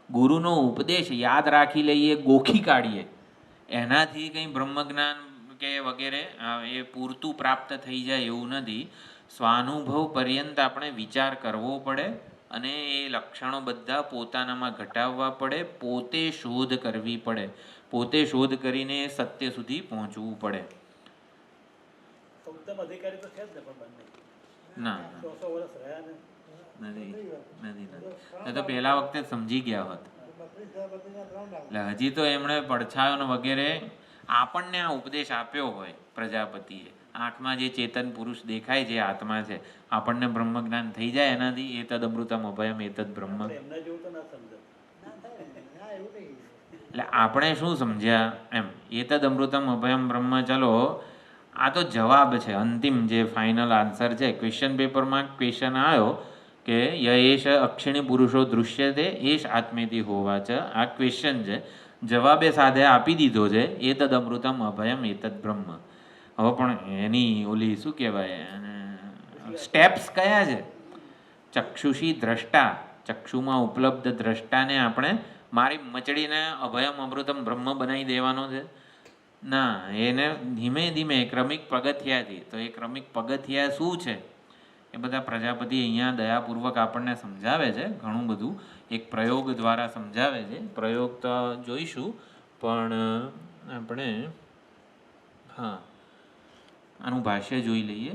ગુરુનો ઉપદેશ યાદ રાખી લઈએ, ગોખી કાઢીએ, એનાથી કંઈ બ્રહ્મજ્ઞાન કે વગેરે એ પૂરતું પ્રાપ્ત થઈ જાય એવું નથી. સ્વાનુભવ પર્યંત આપણે વિચાર કરવો પડે અને એ લક્ષણો બધા પોતાનામાં ઘટાડવા પડે, પોતે શોધ કરવી પડે, પોતે શોધ કરીને સત્ય સુધી પહોંચવું પડે. અધિકારી તો છે જ ને, પણ ના, 100 વર્ષ રહ્યા ને નથી. તો પહેલા વખતે સમજી ગયા હોત. બત્રીસના 3 આવે. એટલે હજી તો એમણે પડછાયો વગેરે આપણને આ ઉપદેશ આપ્યો હોય પ્રજાપતિએ, આંખમાં જે ચેતન પુરુષ દેખાય છે આત્મા છે, આપણને બ્રહ્મ જ્ઞાન થઈ જાય એનાથી એતદ અમૃતમ અભયમ એતદ બ્રહ્મ. એમના જેવું તો ના સમજે. ના થાય ને. ના, એવું નહીં. એટલે આપણે શું સમજ્યા એમ, એતદ અમૃતમ અભયમ બ્રહ્મ, ચલો આ તો જવાબ છે, અંતિમ જે ફાઇનલ આન્સર છે. ક્વેશ્ચન પેપરમાં ક્વેશ્ચન આવ્યો કે યએશ અક્ષિણી પુરુષો દૃશ્યતે એશ આત્મેતિ હોવા છે, આ ક્વેશ્ચન છે. જવાબે સાથે આપી દીધો છે એતદ અમૃતમ અભયમ એતદ બ્રહ્મ. હવે પણ એની ઓલી શું કહેવાય, સ્ટેપ્સ કયા છે? ચક્ષુષી દ્રષ્ટા, ચક્ષુમાં ઉપલબ્ધ દ્રષ્ટાને આપણે મારી મચડીને અભયમ અમૃતમ બ્રહ્મ બનાવી દેવાનો છે? ના, એને ધીમે ધીમે ક્રમિક પગથિયાથી. તો એ ક્રમિક પગથિયા શું છે એ બધા પ્રજાપતિ અહીંયા દયાપૂર્વક આપણને સમજાવે છે. ઘણું બધું એક પ્રયોગ દ્વારા સમજાવે છે. પ્રયોગ તો જોઈશું, પણ આપણે આનું ભાષ્ય જોઈ લઈએ.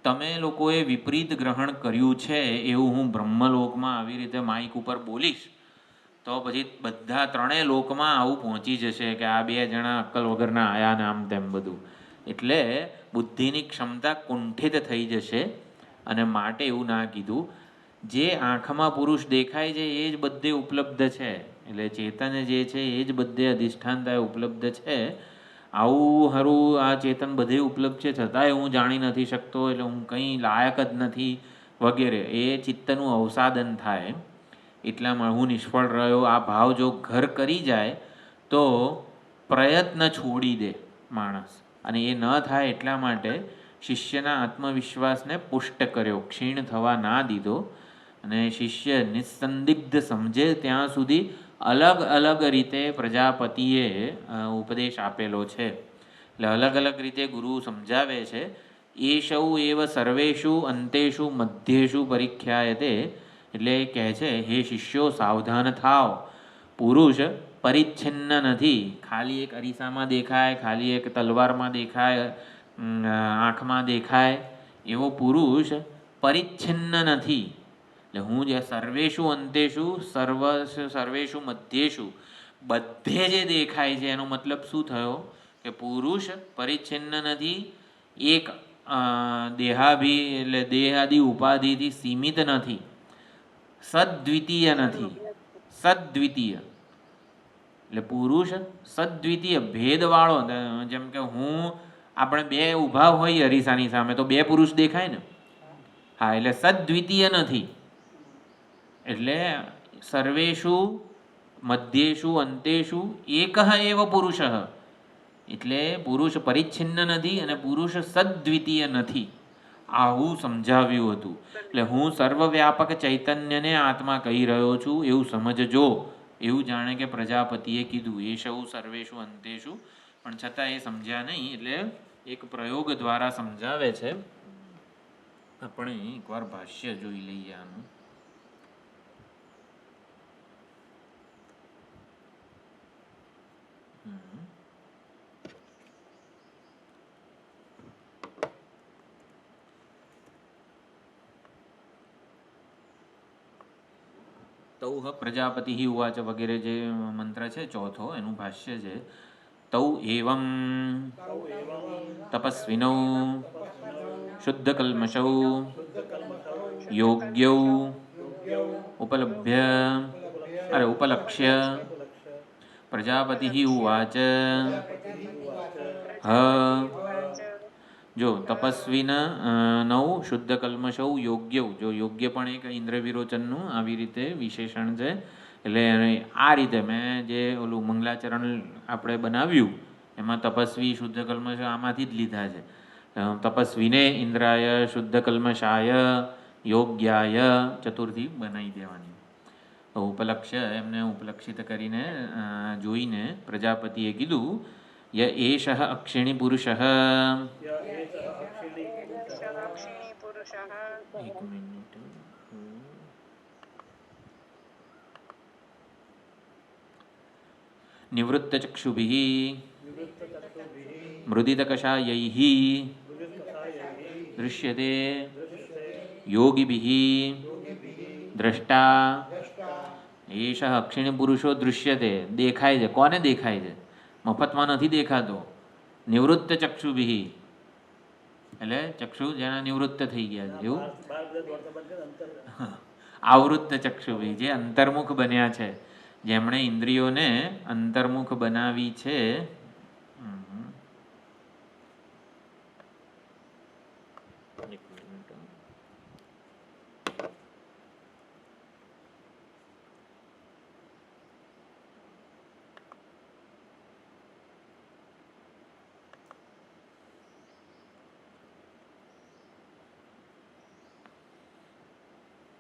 તમે લોકોએ વિપરીત ગ્રહણ કર્યું છે એવું હું બ્રહ્મલોકમાં આવી રીતે માઇક ઉપર બોલીશ તો પછી બધા 3 લોકમાં આવું પહોંચી જશે કે આ 2 જણા અક્કલ વગરના આયા ને આમ તેમ બધું. એટલે બુદ્ધિની ક્ષમતા કુંઠિત થઈ જશે. અને માટે એવું ના કીધું, જે આંખમાં પુરુષ દેખાય છે એ જ બધે ઉપલબ્ધ છે. એટલે ચેતન જે છે એ જ બધે અધિષ્ઠાનતાએ ઉપલબ્ધ છે. આવું હારું આ ચેતન બધે ઉપલબ્ધ છે છતાંય હું જાણી નથી શકતો, એટલે હું કંઈ લાયક જ નથી વગેરે, એ ચિત્તનું અવસાદન થાય. એટલામાં હું નિષ્ફળ રહ્યો આ ભાવ જો ઘર કરી જાય તો પ્રયત્ન છોડી દે માણસ. અને એ ન થાય એટલા માટે શિષ્યના આત્મવિશ્વાસને પુષ્ટ કર્યો, ક્ષીણ થવા ના દીધો. અને શિષ્ય નિસ્સંદિગ્ધ સમજે ત્યાં સુધી અલગ અલગ રીતે પ્રજાપતિએ ઉપદેશ આપેલો છે. એટલે અલગ અલગ રીતે ગુરુ સમજાવે છે. એષૌ એવ સર્વેષુ અંતેષુ મધ્યેષુ પરીખ્યાયતે. એટલે કહે છે, હે શિષ્યો સાવધાન થાવ, પુરુષ પરિચ્છિન્ન નથી. ખાલી એક અરીસામાં દેખાય, ખાલી એક તલવારમાં દેખાય, આંખમાં દેખાય એવો પુરુષ પરિચ્છિન્ન નથી. એટલે હું જે સર્વેષુ અંતેષુ સર્વેષુ મધ્યેષુ બધે જે દેખાય છે એનો મતલબ શું થયો કે પુરુષ પરિચ્છિન્ન નથી, એક એટલે દેહાદિ ઉપાધિથી સીમિત નથી, સદ્વિતીય નથી. સદ્વિતીય એટલે પુરુષ સદ્વિતીય ભેદવાળો. જેમ કે આપણે 2 ઊભા હોઈએ અરીસાની સામે તો 2 પુરુષ દેખાય ને. હા, એટલે સદ્વિતીય નથી. એટલે સર્વેષુ મધ્યેષુ અંતેષુ એકઃ એવ પુરુષ. એટલે પુરુષ પરિચ્છિન્ન નથી અને પુરુષ સદ્વિતીય નથી. આવું સમજાવ્યું હતું. એટલે હું સર્વવ્યાપક ચૈતન્યને આત્મા કહી રહ્યો છું એવું સમજજો, એવું જાણે કે પ્રજાપતિએ કીધું. એ સૌ સર્વેષુ અંતેષુ, પણ છતાં એ સમજ્યા નહીં. એટલે એક પ્રયોગ દ્વારા સમજાવે છે. આપણે એકવાર ભાષ્ય જોઈ લઈએ આનું. તૌ પ્રજાપતિ ઉવાચ વગેરે જે મંત્ર છે ચોથો, એનું ભાષ્ય છે. તૌ એવં તપસ્વિનૌ શુદ્ધ કલ્મષૌ યોગ્યૌ ઉપલક્ષ્ય પ્રજાપતિ ઉવાચ. જો તપસ્વીન નૌ શુદ્ધ કલ્મષૌ યોગ્યૌ, જો યોગ્ય પણ એક ઇન્દ્ર વિરોચનનું આવી રીતે વિશેષણ છે. એટલે આ રીતે મેં જે ઓલું મંગલાચરણ આપણે બનાવ્યું એમાં તપસ્વી શુદ્ધ કલ્મષ આમાંથી જ લીધા છે. તપસ્વીને ઇન્દ્રાય શુદ્ધ કલ્મષાય યોગ્યાય ચતુર્થી બનાવી દેવાની. ઉપલક્ષ્ય એમને ઉપલક્ષિત કરીને જોઈને પ્રજાપતિએ કીધું, ય એષ અક્ષિણી પુરુષ. એક મિનિટ. નિવૃત્તચક્ષુભિઃ મૃદિતકષાયૈઃ દૃશ્યતે યોગિભિઃ દ્રષ્ટા. એષ અક્ષિણી પુરુષો દૃશ્યતે, દેખાય છે. કોને દેખાય છે? મફતમાં નથી દેખાતો. નિવૃત્ત ચક્ષુભિ, એટલે ચક્ષુ જેના નિવૃત્ત થઈ ગયા છે એવું. બાર બધા દોડતા બંધ કરે અંતર. આવૃત્ત ચક્ષુભિ, જે અંતર્મુખ બન્યા છે, જેમણે ઇન્દ્રિયોને અંતર્મુખ બનાવી છે. એક મિનિટ.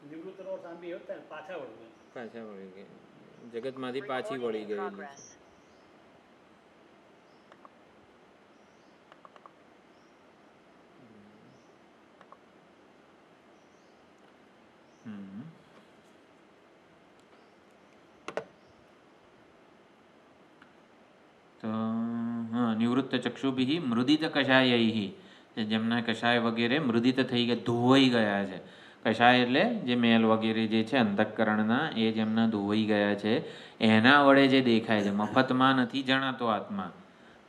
નિવૃત્તનો અર્થ આમ બી એવો જ થાય ને, પાછા વળવું. પાછા વળી ગઈ, જગતમાંથી પાછી વળી ગયેલી. તો હા, નિવૃત્ત ચક્ષુભિ મૃદિત કષાયૈ, જેમના કષાય વગેરે મૃદિત થઈ ગયા, ધોવાઈ ગયા છે. કષાય એટલે જે મેલ વગેરે જે છે અંતઃકરણના, એ જેમના ધોવાઈ ગયા છે, એના વડે જે દેખાય છે. મફતમાં નથી જણાતો આત્મા.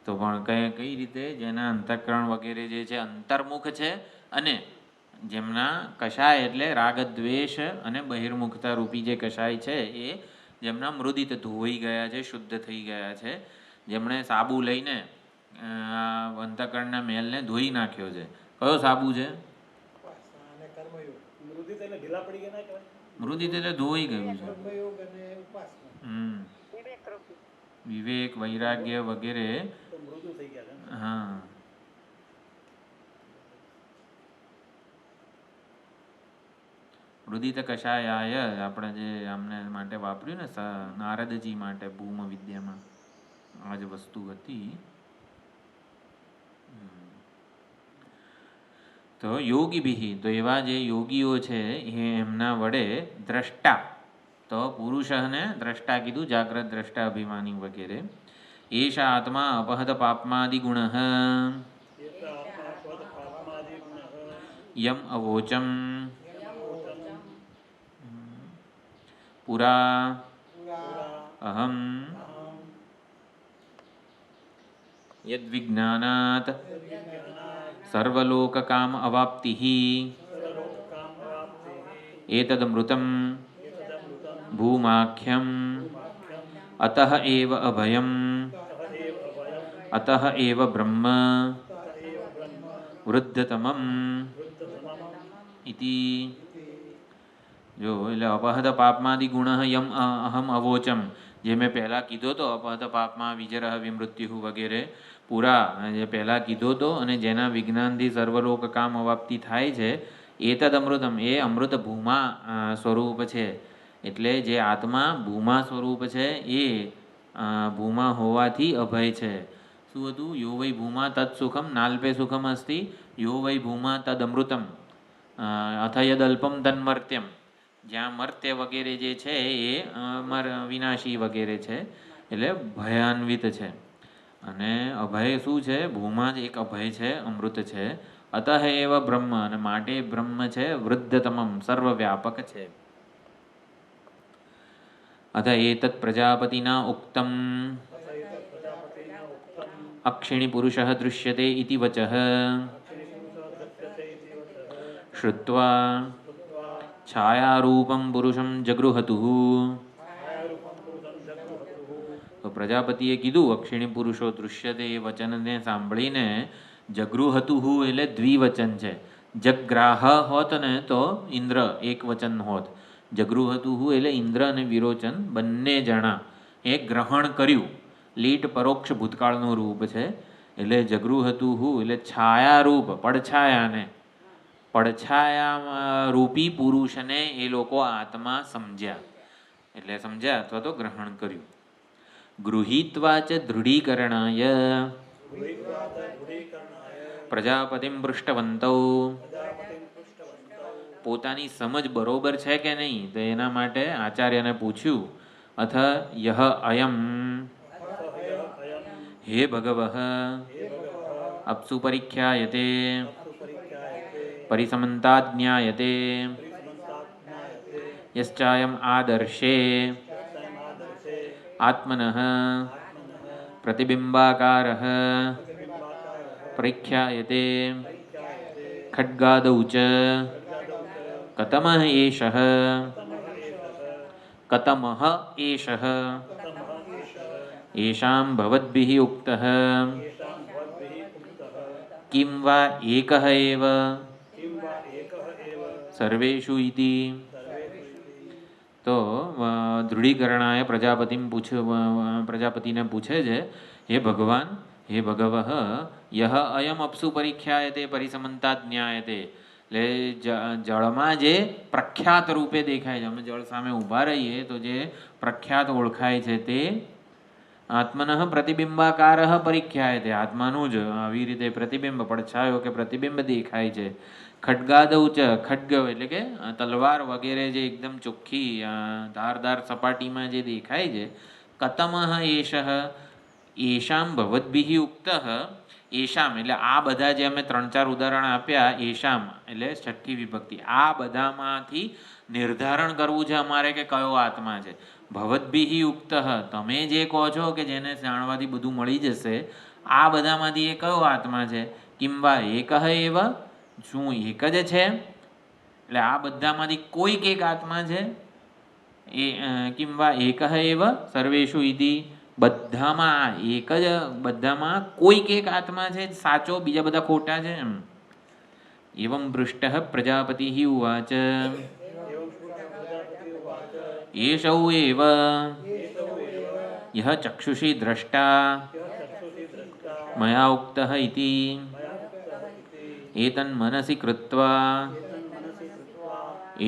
તો પણ કઈ રીતે? જેના અંતઃકરણ વગેરે જે છે અંતર્મુખ છે, અને જેમના કષાય એટલે રાગ દ્વેષ અને બહિર્મુખતા રૂપી જે કષાય છે, એ જેમના મૃદિત ધોવાઈ ગયા છે, શુદ્ધ થઈ ગયા છે, જેમણે સાબુ લઈને અંતઃકરણના મેલને ધોઈ નાખ્યો છે. કયો સાબુ છે? ઉપાસના અને કર્મયોગ. મૃદિત એટલે ઢીલા પડી ગયા ના કહેવાય? મૃદિત એટલે ધોઈ ગયું છે. કર્મયોગ અને ઉપાસના. વિવેક, વૈરાગ્ય વગેરે. તો મૃદુ થઈ ગયા છે ને? હા. મૃદિત કષાયાય આપણે જે આમને માટે વાપર્યું ને નારદજી માટે ભૂમ વિદ્યામાં, આ જ વસ્તુ હતી. તો યોગીભિ, તો એવા જે યોગીઓ છે એ એમના વડે દ્રષ્ટા, તો પુરુષને દ્રષ્ટા કીધું, જાગ્રત દ્રષ્ટા અભિમાની વગેરે. એષ આત્મા અપહત પાપમાદિ ગુણ યમ અવોચમ પુરા અહમ યદ્વિજ્ઞાનાત સર્વલોકકામ અવાપ્તિઃ એતદમૃતં ભૂમાખ્યમ અતઃ એવ અભયમ અતઃ એવ બ્રહ્મ વૃદ્ધતમમ ઇતિ. જો એટલે અપહત પાપમાદિ ગુણ યમ અહમ અવોચમ, જે મેં પહેલાં કીધો તો અપહત પાપમાં વિજરહ વિમૃત્યુ વગેરે પૂરા જે પહેલાં કીધો તો, અને જેના વિજ્ઞાનથી સર્વલોક કામ અવાપ્તિ થાય છે, એતદ અમૃતમ, એ અમૃત ભૂમા સ્વરૂપ છે. એટલે જે આત્મા ભૂમા સ્વરૂપ છે, એ ભૂમા હોવાથી અભય છે. શું હતું? યો વૈ ભૂમા તત્ સુખમ નાલ્પે સુખમ અસ્તિ, યો વૈ ભૂમા તદ અમૃતમ અથ યદલ્પમ તન્મર્ત્યમ. જ્યાં મર્ત્ય વગેરે જે છે એ વિનાશી વગેરે છે, એટલે ભયાન્વિત છે. અને અભય શું છે? ભૂમા જ એક અભય છે, અમૃત છે. અતઃ એવ બ્રહ્મ, અને માટે બ્રહ્મ છે, વૃદ્ધતમમ, સર્વવ્યાપક છે. અથ એતत् પ્રજાપતિના ઉક્તમ અક્ષિણી પુરુષઃ દૃશ્યતે ઇતિ વચઃ શ્રુત્વા છાયારૂપમ પુરુષમ જગૃહતુઃ. તો પ્રજાપતિએ કીધું અક્ષિણી પુરુષો દૃશ્યતે, એ વચનને સાંભળીને જગૃહતુઃ એટલે દ્વિવચન છે. જગ્રાહ હોત ને તો ઇન્દ્ર એક વચન હોત. જગૃહતુઃ એટલે ઇન્દ્ર અને વિરોચન બંને જણા એ ગ્રહણ કર્યું. લીટ પરોક્ષ ભૂતકાળનું રૂપ છે. એટલે જગૃહતુઃ એટલે છાયારૂપ, પડછાયા રૂપી પુરુષને એ લોકો આત્મા સમજ્યા, એટલે સમજ્યા અથવા તો ગ્રહણ કર્યું. ગૃહીત્વા ચ દૃઢીકરણાય પ્રજાપતિમ પૃષ્ટવંતૌ, પોતાની સમજ બરોબર છે કે નહીં તો એના માટે આચાર્યને પૂછ્યું. અથ યહ અયમ હે ભગવઃ અપ્સુ પરીખ્યાયતે પરિસમંતાજ્ઞાયતે યશ્ચાયમ આદર્શે આત્મનઃ પ્રતિબિંબાકારઃ પરિખ્યાયતે ખડ્ગાદૌ ચ કતમઃ એષઃ કતમઃ એષઃ येषां भवद्भिः उक्तः किं वा एकः एव सर्वेषु इति। तो दृढ़ीकरणाय प्रजापतिने पूछे છે, हे भगवान हे भगवः यह अयम अप्सु परिख्यायते परिसमन्तात् ज्ञायते। એટલે જળમાં જે પ્રખ્યાત રૂપે દેખાય છે, અમે જળ સામે ઊભા રહીએ તો જે પ્રખ્યાત ઓળખાય છે તે આત્મનઃ પ્રતિબિંબાકારઃ પરિખ્યાયતે, આત્માનું જ આવી રીતે પ્રતિબિંબ પડછાયો કે પ્રતિબિંબ દેખાય છે. ખડગાદૌ ચ, ખડગ એટલે કે તલવાર વગેરે જે એકદમ ચોખ્ખી ધારદાર સપાટીમાં જે દેખાય છે. કતમઃ એષઃ, એષામ ભવદ્ભિઃ ઉક્તઃ, એષામ એટલે આ બધા જે અમે 3-4 ઉદાહરણ આપ્યા, એષામ એટલે છઠ્ઠી વિભક્તિ, આ બધામાંથી નિર્ધારણ કરવું છે અમારે કે કયો આત્મા છે. ભવદ્ભિઃ ઉક્તઃ, તમે જે કહો છો કે જેને જાણવાથી બધું મળી જશે, આ બધામાંથી એ કયો આત્મા છે. કિં વા એકઃ એવ, શું એક જ છે, એટલે આ બધામાંથી કોઈક એક આત્મા છે. એ કિં વા એકઃ એવ સર્વેષુ ઇતિ, બધામાં એક જ, બધામાં કોઈક એક આત્મા છે સાચો, બીજા બધા ખોટા છે એમ. એવં પૃષ્ટઃ પ્રજાપતિઃ ઉવાચ એષૌ એવ યહ ચક્ષુષી દ્રષ્ટા મયા ઉક્તઃ ઇતિ એતન્મનસી કૃત્વા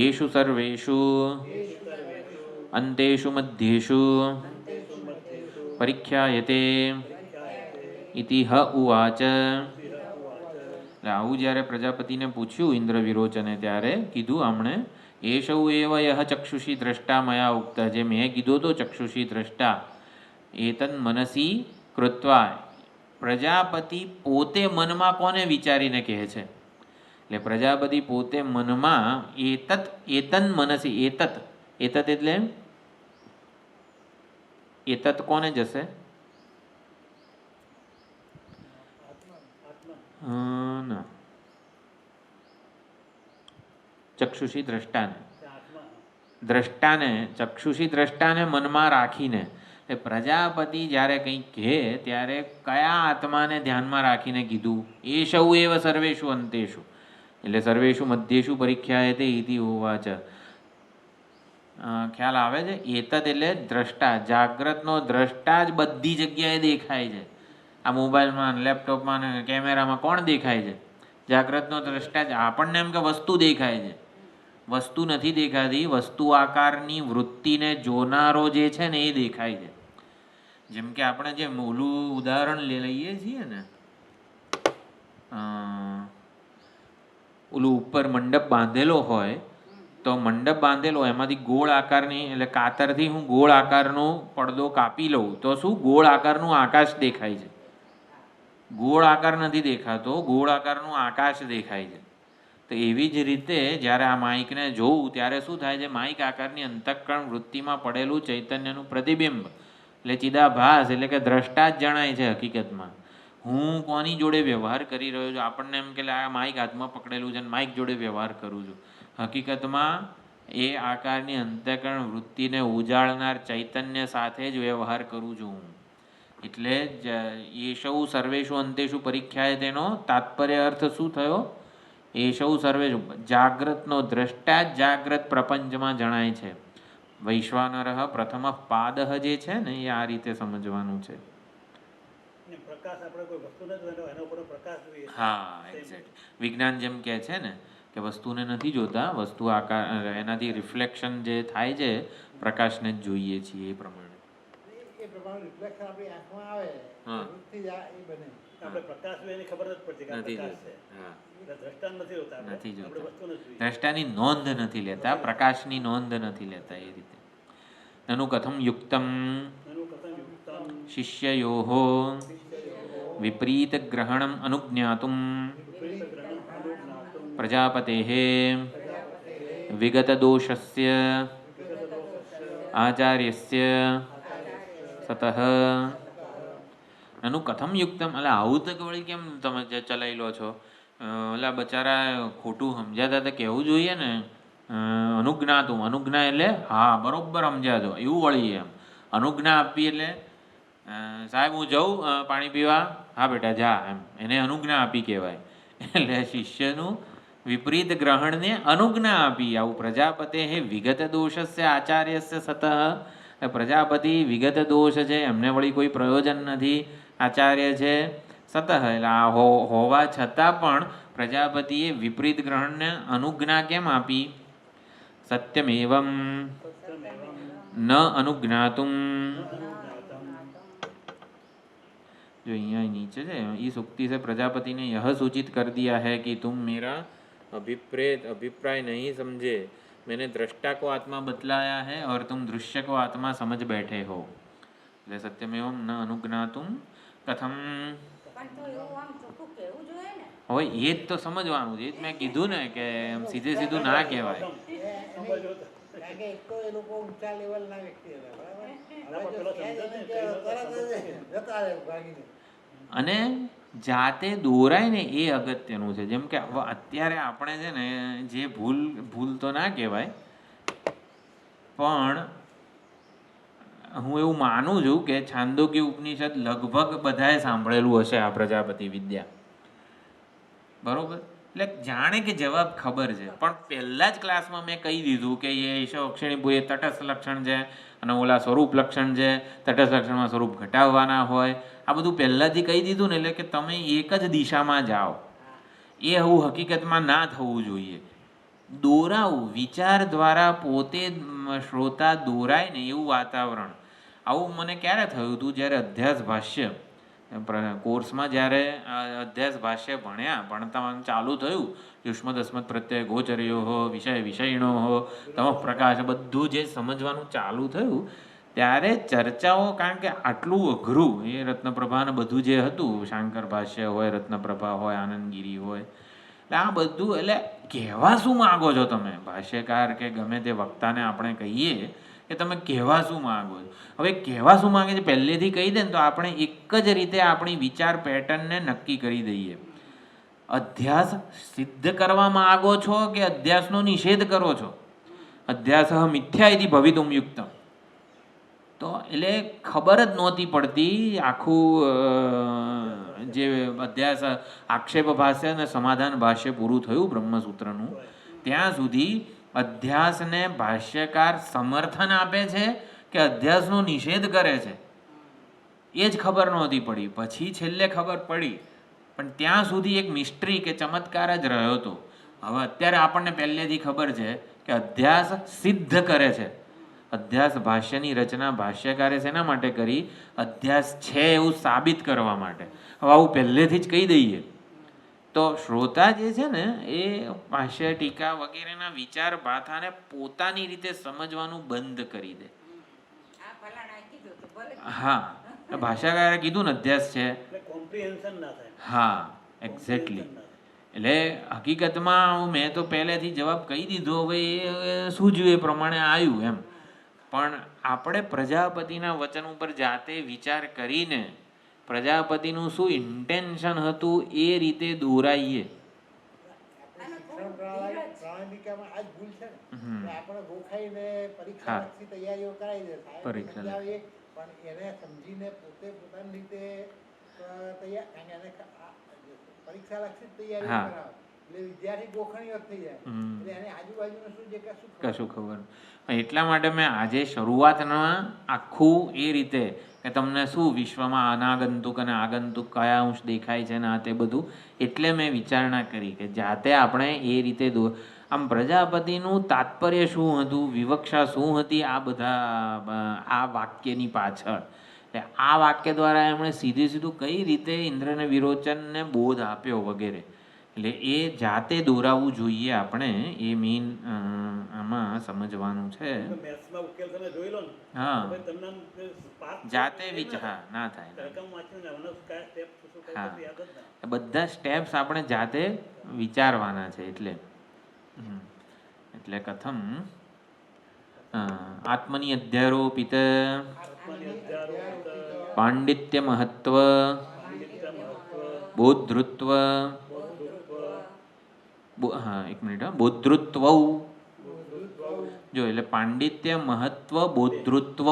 એષુ સર્વેષુ અંતેષુ મધ્યેષુ પરિખ્યાયતે ઇતિ હ ઉવાચ. આવું જ્યારે પ્રજાપતિને પૂછ્યું ઇન્દ્ર વિરોચને, ત્યારે કીધું આમણે એષૌ એવ યહ ચક્ષુષી દ્રષ્ટા મયા ઉક્ત, જે મેં કીધો તો ચક્ષુષી દ્રષ્ટા, એતન મનસી કૃત્વા, પ્રજાપતિ પોતે મનમાં કોને વિચારીને કહે છે. એટલે પ્રજાપતિ પોતે મનમાં એતન મનસી, એતત એટલે એતત કોને જશે? ના, ચક્ષુષી દ્રષ્ટાને ચક્ષુષી દ્રષ્ટાને મનમાં રાખીને, એ પ્રજાપતિ જ્યારે કંઈક કહે ત્યારે કયા આત્માને ધ્યાનમાં રાખીને કીધું? એષૌ એવ સર્વેષુ અંતેષુ, એટલે સર્વેષુ મધ્યેષુ પરિખ્યાયતે ઇતિ ઉવાચ. ખ્યાલ આવે છે? એતત એટલે દ્રષ્ટા, જાગ્રતનો દ્રષ્ટા જ બધી જગ્યાએ દેખાય છે. આ મોબાઈલમાં, લેપટોપમાં, કેમેરામાં કોણ દેખાય છે? જાગ્રતનો દ્રષ્ટા જ. આપણને એમ કે વસ્તુ દેખાય છે, વસ્તુ નથી દેખાતી, વસ્તુ આકારની વૃત્તિને જોનારો જે છે ને એ દેખાય છે. જેમ કે આપણે જે ઓલું ઉદાહરણ લઈએ છીએ ને, ઓલું ઉપર મંડપ બાંધેલો હોય તો મંડપ બાંધેલો એમાંથી ગોળ આકારની, એટલે કાતરથી હું ગોળ આકારનો પડદો કાપી લઉં તો શું ગોળ આકારનું આકાશ દેખાય છે. ગોળ આકાર નથી દેખાતો, ગોળ આકારનું આકાશ દેખાય છે. તો એવી જ રીતે જ્યારે આ માઇકને જોઉં ત્યારે શું થાય છે? માઇક આકારની અંતઃકરણ વૃત્તિમાં પડેલું ચૈતન્યનું પ્રતિબિંબ, એટલે ચિદાભાસ, એટલે કે દ્રષ્ટા જ જણાય છે હકીકતમાં. હું કોની જોડે વ્યવહાર કરી રહ્યો છું? આપણને એમ કે આ માઇક હાથમાં પકડેલું છે અને માઇક જોડે વ્યવહાર કરું છું. હકીકતમાં એ આકારની અંતઃકરણ વૃત્તિને ઉજાળનાર ચૈતન્ય સાથે જ વ્યવહાર કરું છું હું. એટલે એષૌ સર્વેષુ અંતેષુ પરિખ્યાય, તેનો તાત્પર્ય અર્થ શું થયો? એષૌ સર્વેષુ, જાગ્રતનો દ્રષ્ટા જ જાગ્રત પ્રપંચમાં જણાય છે. વૈશ્વાનર પ્રથમ પાદ જે છે ને એ આ રીતે સમજવાનું છે. હા, એક્ઝેક્ટ. વિજ્ઞાન જેમ કહે છે ને કે વસ્તુને નથી જોતા, વસ્તુ આકાર એનાથી રિફ્લેક્શન જે થાય છે પ્રકાશને જ જોઈએ છીએ. એ પ્રમાણે રિફ્લેક્શન આપણી આંખમાં આવે, વૃત્તિ એ બને. આપણે પ્રકાશ જોઈએ એની ખબર જ પડતી નથી પ્રકાશ છે. દ્રષ્ટા નથી હોતા, નથી આપણે જોતા, વસ્તુ નથી. દ્રષ્ટાની નોંધ નથી લેતા, પ્રકાશની નોંધ નથી લેતા. એ રીતે નનુ કથમ યુક્તમ શિષ્યયોઃ વિપરીત ગ્રહણમ અનુજ્ઞાતુમ પ્રજાપતેઃ વિગત દોષસ્ય આચાર્યસ્ય સતઃ એનું કથમ યુક્તમ. એટલે આવું તો વળી કેમ તમે ચલાવી લો છો? ઓલા બચારા ખોટું સમજ્યા હતા તો કહેવું જોઈએ ને, અનુજ્ઞાતું. અનુજ્ઞા એટલે હા બરોબર સમજ્યા છો એવું વળી. એમ અનુજ્ઞા આપવી એટલે સાહેબ હું જાઉં પાણી પીવા, હા બેટા જા, એમ એને અનુજ્ઞા આપી કહેવાય. એટલે શિષ્યનું વિપરીત ગ્રહણને અનુજ્ઞા આપી. આવું પ્રજાપતે હે વિગત દોષસ્ય આચાર્યસ્ય સતઃ. પ્રજાપતિ વિગત દોષ છે, એમને વળી કોઈ પ્રયોજન નથી, આચાર્ય છે સતઃ. એટલે આ હોવા છતાં પણ પ્રજાપતિએ વિપરીત ગ્રહણને અનુજ્ઞા કેમ આપી? સત્યમેવમ ન અનુજ્ઞાતુમ. जो यहाँ नीचे है इस उक्ति से प्रजापति ने यह सूचित कर दिया है कि तुम मेरा अभिप्राय नहीं समझे. मैंने दृष्टा को आत्मा बतलाया है और तुम दृश्य को आत्मा समझ बैठे हो. એટલે સત્યમેવમ ન અનુજ્ઞાતુમ કથમ. પણ તો એવું આમ ચોખ્ખું કહેવું જોઈએ ને. હવે એ જ તો સમજવાનું છે. એ જ મેં કીધું ને કે સીધે સીધું ના કહેવાય. કારણ કે એક તો એ લોકો ઊંચા લેવલના વ્યક્તિ હતા, બરાબર? હવે જો જતા રહે ભાગીને. અને જાતે દોરાય ને એ અગત્યનું છે. જેમ કે અત્યારે આપણે છે ને જે ભૂલ તો ના કહેવાય, પણ હું એવું માનું છું કે છાંદોગ્ય ઉપનિષદ લગભગ બધાએ સાંભળેલું હશે આ પ્રજાપતિ વિદ્યા, બરોબર? એટલે જાણે કે જવાબ ખબર છે, પણ પહેલા જ ક્લાસમાં મેં કહી દીધું કે એ ઈશો અક્ષિણીપુર એ તટસ્થ લક્ષણ છે અને ઓલા સ્વરૂપ લક્ષણ છે. તટસ્થ લક્ષણમાં સ્વરૂપ ઘટાડવાના હોય. આ બધું પહેલાંથી કહી દીધું ને, એટલે કે તમે એક જ દિશામાં જાઓ. એ આવું હકીકતમાં ના થવું જોઈએ. દોરાવું વિચાર દ્વારા પોતે શ્રોતા દોરાય ને એવું વાતાવરણ. આવું મને ક્યારે થયું હતું? જ્યારે અધ્યાસ ભાષ્ય કોર્સમાં જ્યારે અધ્યાસ ભાષ્ય ભણતા ચાલુ થયું, યુષ્મદ અસ્મદ પ્રત્યય ગોચર્યો હો, વિષય વિષયણો હો, તમ પ્રકાશ, બધું જે સમજવાનું ચાલુ થયું ત્યારે ચર્ચાઓ, કારણ કે આટલું અઘરું એ રત્નપ્રભાને બધું જે હતું, શાંકર ભાષ્ય હોય, રત્નપ્રભા હોય, આનંદગીરી હોય, એટલે આ બધું, એટલે કહેવા શું માગો છો તમે? ભાષ્યકાર કે ગમે તે વક્તાને આપણે કહીએ કે તમે કહેવા શું માગો છો? હવે કહેવા શું માગે છે પહેલેથી કહી દે ને તો આપણે એક જ રીતે આપણી વિચાર પેટર્નને નક્કી કરી દઈએ. અધ્યાસ સિદ્ધ કરવા માગો છો કે અધ્યાસનો નિષેધ કરો છો? અધ્યાસ મિથ્યા ઇતિ ભવિતુમ યુક્તમ. તો એટલે ખબર જ નહોતી પડતી. આખું જે અધ્યાસ આક્ષેપ ભાષ્ય અને સમાધાન ભાષ્ય પૂરું થયું બ્રહ્મસૂત્રનું, ત્યાં સુધી અધ્યાસને ભાષ્યકાર સમર્થન આપે છે કે અધ્યાસનો નિષેધ કરે છે એ જ ખબર નહોતી પડી. પછી છેલ્લે ખબર પડી, પણ ત્યાં સુધી એક મિસ્ટ્રી કે ચમત્કાર જ રહ્યો હતો. હવે અત્યારે આપણને પહેલેથી ખબર છે કે અધ્યાસ સિદ્ધ કરે છે. અધ્યાસ ભાષ્યની રચના ભાષ્યકારે શેના માટે કરી? અધ્યાસ છે એવું સાબિત કરવા માટે. હવે આવું પહેલેથી જ કહી દઈએ તો શ્રોતા જે છે ને એ ભાષ્ય ટીકા વગેરેના વિચાર ભાથાને પોતાની રીતે સમજવાનું બંધ કરી દે. હા, ભાષાકારે કીધું ને અધ્યાસ છે, હા એક્ઝેક્ટલી. એટલે હકીકતમાં મેં તો પહેલેથી જવાબ કહી દીધો, હવે એ સૂઝ્યું એ પ્રમાણે આવ્યું એમ. પણ આપણે પ્રજાપતિના વચન ઉપર જાતે વિચાર કરીને પ્રજાપતિનું શું ઇન્ટેન્શન હતું એ રીતે દોરાઈએ. પ્રણાલિકામાં આ જ ભૂલ છે ને, આપણે ગોખાઈને પરીક્ષાલક્ષી તૈયારીઓ કરાવી દે, સમજાવીએ પણ એને સમજીને પોતે પોતાની રીતે તૈયાર, કારણ કે એને પરીક્ષાલક્ષી તૈયારીઓ કરાવે એટલે વિદ્યાર્થી ગોખણીઓ થઈ જાય, એટલે એને આજુબાજુનું શું છે કશું ખબર. એટલા માટે મેં આજે શરૂઆતમાં આખું એ રીતે કે તમને શું વિશ્વમાં અનાગંતુક અને આગંતુક કયા અંશ દેખાય છે ને આ તે બધું, એટલે મેં વિચારણા કરી કે જાતે આપણે એ રીતે આમ પ્રજાપતિનું તાત્પર્ય શું હતું, વિવક્ષા શું હતી, આ બધા આ વાક્યની પાછળ. આ વાક્ય દ્વારા એમણે સીધું કઈ રીતે ઇન્દ્રને વિરોચનને બોધ આપ્યો વગેરે. એટલે એ જાતે દોરાવવું જોઈએ આપણે, એ મેઇન આમાં સમજવાનું છે. હા, જાતે વિચાર ના થાય. હા, બધા સ્ટેપ્સ આપણે જાતે વિચારવાના છે. એટલે કથમ આત્મની અધ્યારોપિત આત્મની અધ્યારોપિત પાંડિત્ય મહત્વ પાંડિત્ય મહત્વ બોધૃત્વ એક મિનિટ બોધૃત્વ જો એટલે પાંડિત્ય મહત્વ બોધૃત્વ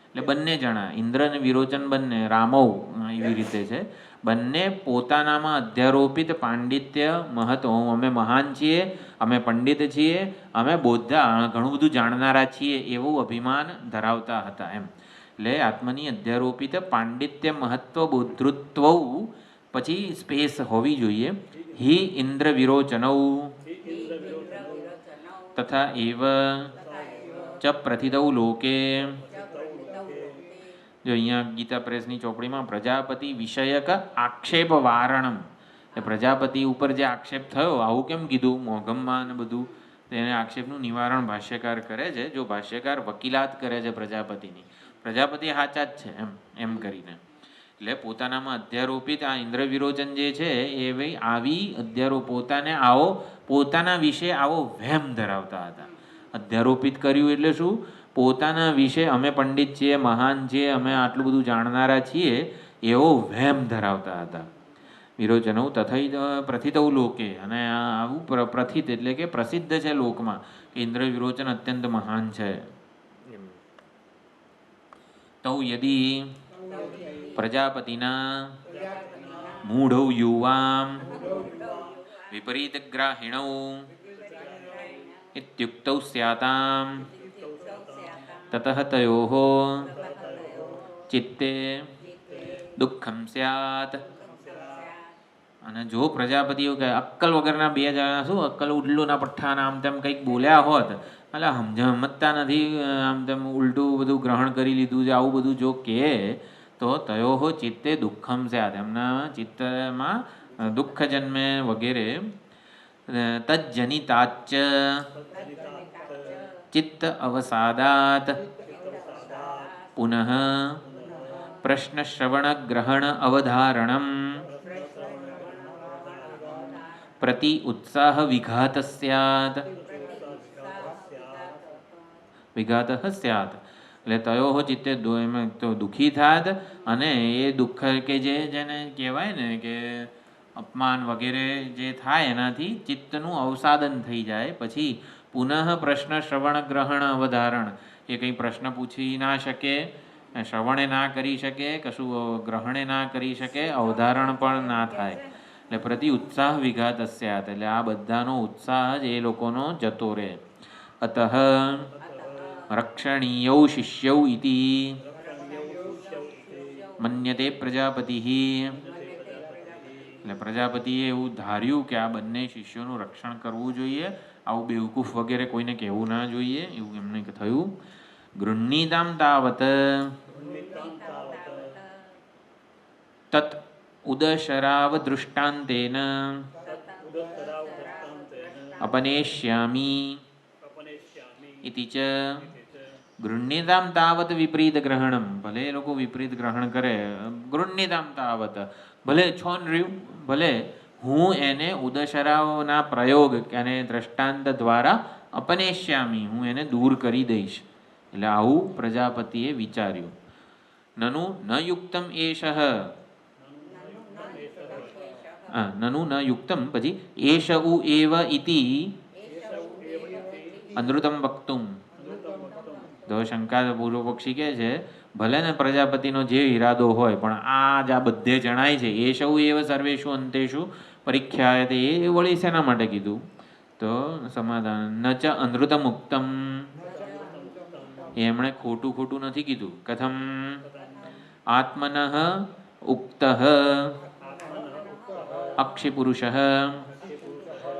એટલે બંને જણા ઇન્દ્ર અને વિરોચન બંને રામૌ એવી રીતે છે. બંને પોતાનામાં અધ્યારોપિત પાંડિત્ય મહત્વ અમે મહાન છીએ, અમે પંડિત છીએ, અમે બોધા ઘણું બધું જાણનારા છીએ એવું અભિમાન ધરાવતા હતા એમ. એટલે આત્મની અધ્યારોપિત પાંડિત્ય મહત્વ બોધૃત્વ પછી સ્પેસ હોવી જોઈએ. હિ ઇન્દ્ર વિરોચનૌ તથા એવ ચ પ્રથિતૌ લોકે. જો અહીંયા ગીતા પ્રેસની ચોપડીમાં પ્રજાપતિ વિષયક આક્ષેપ વારણમ, એ પ્રજાપતિ ઉપર જે આક્ષેપ થયો આવું કેમ કીધું મોગમમાં અને બધું, તેને આક્ષેપનું નિવારણ ભાષ્યકાર કરે છે. જો ભાષ્યકાર વકીલાત કરે છે પ્રજાપતિની, પ્રજાપતિ સાચા જ છે એમ કરીને. એટલે પોતાનામાં અધ્યારોપિત આ ઇન્દ્ર વિરોચન જે છે એ ભાઈ આવી પોતાને આવો પોતાના વિશે આવો વહેમ ધરાવતા હતા. અધ્યારોપિત કર્યું એટલે શું? પોતાના વિશે અમે પંડિત છીએ, મહાન છીએ, અમે આટલું બધું જાણનારા છીએ એવો વહેમ ધરાવતા હતા. વિરોચનૌ તથા પ્રથિતૌ લોકે, અને આવું પ્રથિત એટલે કે પ્રસિદ્ધ છે લોકમાં કે ઇન્દ્ર વિરોચન અત્યંત મહાન છે. તૌ યદી પ્રજાપતિના મૂઢૌ યુવામ વિપરીત ગ્રાહિણૌ ઇત્યુક્તૌ સ્યાતામ તતઃ તયોઃ ચિત્તે દુઃખમ સ્યાત. અને જો પ્રજાપતિઓ કહે અક્કલ વગરના બે જણા શું અક્કલ ઉડલુના પઠ્ઠાના આમ તેમ કંઈક બોલ્યા હોત, એટલે સમજતા નથી, આમ તેમ ઉલટું બધું ગ્રહણ કરી લીધું છે, આવું બધું જો કહે તો તયોઃ ચિત્તે દુઃખમ સ્યાત, એમના ચિત્તમાં દુઃખ જન્મે વગેરે. તજ્જનિતાચ્ચ ચિત્ત અવસાદાત પુનઃ પ્રશ્ન શ્રવણ ગ્રહણ અવધારણમ પ્રતિ ઉત્સાહ વિઘાત સ્યાત. વિઘાત સ્યાત એટલે તયોઃ ચિત્તે એમાં તો દુઃખી થાત, અને એ દુઃખ કે જેને કહેવાય ને કે અપમાન વગેરે જે થાય એનાથી ચિત્તનું અવસાદન થઈ જાય. પછી પુનઃ પ્રશ્ન શ્રવણ ગ્રહણ અવધારણ, એ કંઈ પ્રશ્ન પૂછી ના શકે, શ્રવણે ના કરી શકે, કશું ગ્રહણે ના કરી શકે, અવધારણ પણ ના થાય. એટલે પ્રતિ ઉત્સાહ વિઘાત સ્યાત એટલે આ બધાનો ઉત્સાહ જ એ લોકોનો જતો રહે. અતઃ રક્ષણીયૌ શિષ્યૌ ઇતિ મન્યતે પ્રજાપતિ. એટલે પ્રજાપતિએ એવું ધાર્યું કે આ બંને શિષ્યોનું રક્ષણ કરવું જોઈએ, આવું બેવકૂફ વગેરે કોઈને કહેવું ના જોઈએ, એવું એમને થયું. ગૃહ્ણીતામ તાવત તત ઉદશરાવ દૃષ્ટાંતેન અપનેષ્યામિ ઇતિ ચ. ગૃહ્ણીતામ તાવત વિપરીત ગ્રહણમ, ભલે એ લોકો વિપરીત ગ્રહણ કરે, ગૃહ્ણીતામ તાવત ભલે છોન રહ્યું, ભલે હું એને ઉદશરાવના પ્રયોગ અને દ્રષ્ટાંત દ્વારા અપનેશ્યામી હું એને દૂર કરી દઈશ. એટલે આવું પ્રજાપતિએ વિચાર્યું. નનુ ન યુક્તમ એષઃ, નનુ ન યુક્તમ પછી એષ ઉ એવ ઇતિ અનૃતમ વક્તુમ. તો શંકા પૂર્વ પક્ષી કહે છે ભલે ને પ્રજાપતિનો જે ઈરાદો હોય પણ આ જ આ બધે જણાય છે એ સૌ એવ સર્વેશુ અંતેશુ પરીક્ષાયતે, એ વળી શેના માટે કીધું? તો સમાધાન ન ચ અનૃતમ ઉક્તમ, એમણે ખોટું ખોટું નથી કીધું. કથમ આત્મનઃ ઉક્તઃ અક્ષિપુરુષ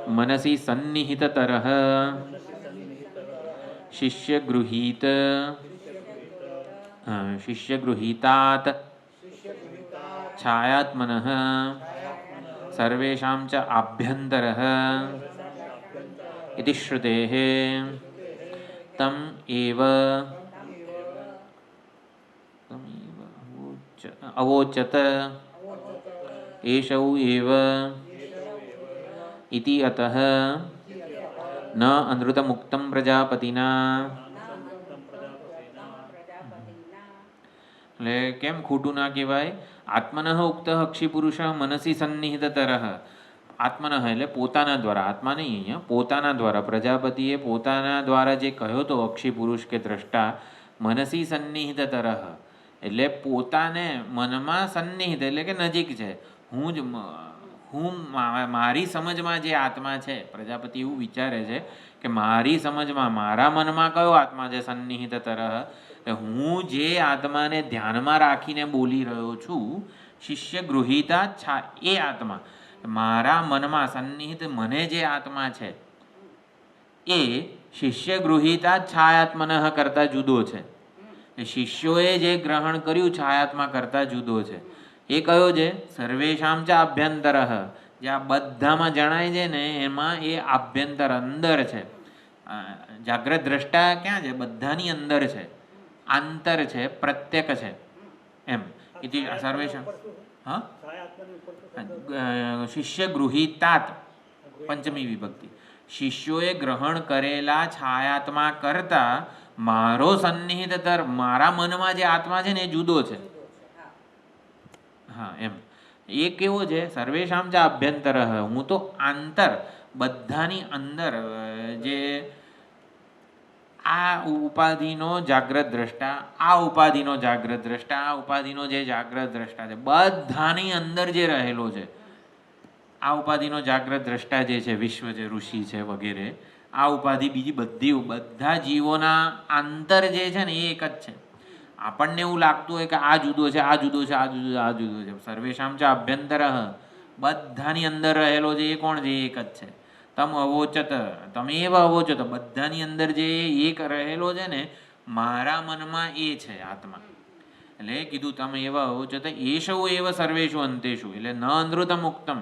મનસી સન્નિહિતતરઃ શિષ્યગૃહીતાત છાયાત્મનઃ સર્વેષાં ચ આભ્યંતરઃ ઇતિ શ્રુતેઃ તમ એવ અવોચત એષૌ એવ ઇતિ અતઃ ન અનૃતમુક્તમ પ્રજાપતિના એટલે કેમ ખોટું ના કહેવાય? આત્મનઃ ઉક્ત અક્ષિપુરુષ મનસી સન્નિહિતતરઃ. આત્મનઃ એટલે પોતાના દ્વારા, આત્મા નહીં અહીંયા, પોતાના દ્વારા. પ્રજાપતિએ પોતાના દ્વારા જે કહ્યો તો અક્ષિપુરુષ કે દ્રષ્ટા, મનસી સન્નિહિતતરઃ એટલે પોતાને મનમાં સન્નિહિત એટલે કે નજીક છે. મારી સમજમાં જે આત્મા છે, પ્રજાપતિ એવું વિચારે છે કે મારી સમજમાં, મારા મનમાં કયો આત્મા છે? સન્નિહિતતરઃ. હું જે આત્માને ધ્યાનમાં રાખીને બોલી રહ્યો છું, શિષ્ય ગૃહિતા એ આત્મા, મારા મનમાં સન્નિહિત મને જે આત્મા છે એ શિષ્ય ગૃહિતા છાયાત્મનઃ કરતા જુદો છે. શિષ્યોએ જે ગ્રહણ કર્યું છાયાત્મા કરતા જુદો છે. એ કયો છે? સર્વેશામ ચ આભ્યંતરઃ. જે આ બધામાં જણાય છે ને એમાં એ આભ્યંતર અંદર છે. જાગ્રત દ્રષ્ટા ક્યાં છે? બધાની અંદર છે, આંતર છે, પ્રત્યેક છે એમ. ઇતિ સર્વેશામ હા શિષ્ય ગૃહિતાત પંચમી વિભક્તિ. શિષ્યોએ ગ્રહણ કરેલા છાયાત્મા કરતા મારો સન્નિહિતતર, મારા મનમાં જે આત્મા છે ને એ જુદો છે. હા એમ. એ કેવો છે? સર્વેશામ ચ આભ્યંતર. હું તો આંતર, બધાની અંદર જે આ ઉપાધિનો જાગ્રત દ્રષ્ટા, આ ઉપાધિનો જાગ્રત દ્રષ્ટા, આ ઉપાધિનો જે જાગ્રત દ્રષ્ટા છે, બધાની અંદર જે રહેલો છે, આ ઉપાધિનો જાગ્રત દ્રષ્ટા જે છે, વિશ્વ છે, ઋષિ છે વગેરે, આ ઉપાધિ બીજી બધી, બધા જીવોના આંતર જે છે ને એ એક જ છે. આપણને એવું લાગતું હોય કે આ જુદો છે, આ જુદો છે, આ જુદો, આ જુદો છે. સર્વેશામ ચ આભ્યંતર, બધાની અંદર રહેલો છે એ કોણ છે? એક જ છે. તમ અવોચત, તમે એવા અવોચત, બધાની અંદર જે એક રહેલો છે ને મારા મનમાં એ છે આત્મા. એટલે કીધું તમે એવા અવોચત એશૌ એવ સર્વેષુ અંતેષુ. એટલે ન અનૃતમ ઉક્તમ.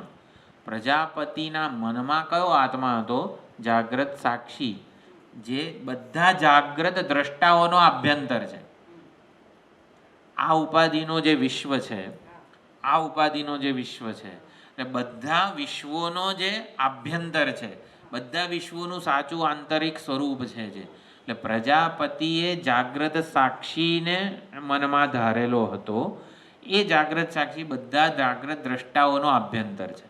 પ્રજાપતિના મનમાં કયો આત્મા હતો? જાગ્રત સાક્ષી, જે બધા જાગ્રત દ્રષ્ટાઓનો આભ્યંતર છે. આ ઉપાધિનો જે વિશ્વ છે, આ ઉપાધિનો જે વિશ્વ છે, એટલે બધા વિશ્વોનો જે આભ્યંતર છે, બધા વિશ્વોનું સાચું આંતરિક સ્વરૂપ છે જે. એટલે પ્રજાપતિએ જાગ્રત સાક્ષીને મનમાં ધારેલો હતો. એ જાગ્રત સાક્ષી બધા જાગ્રત દ્રષ્ટાઓનો આભ્યંતર છે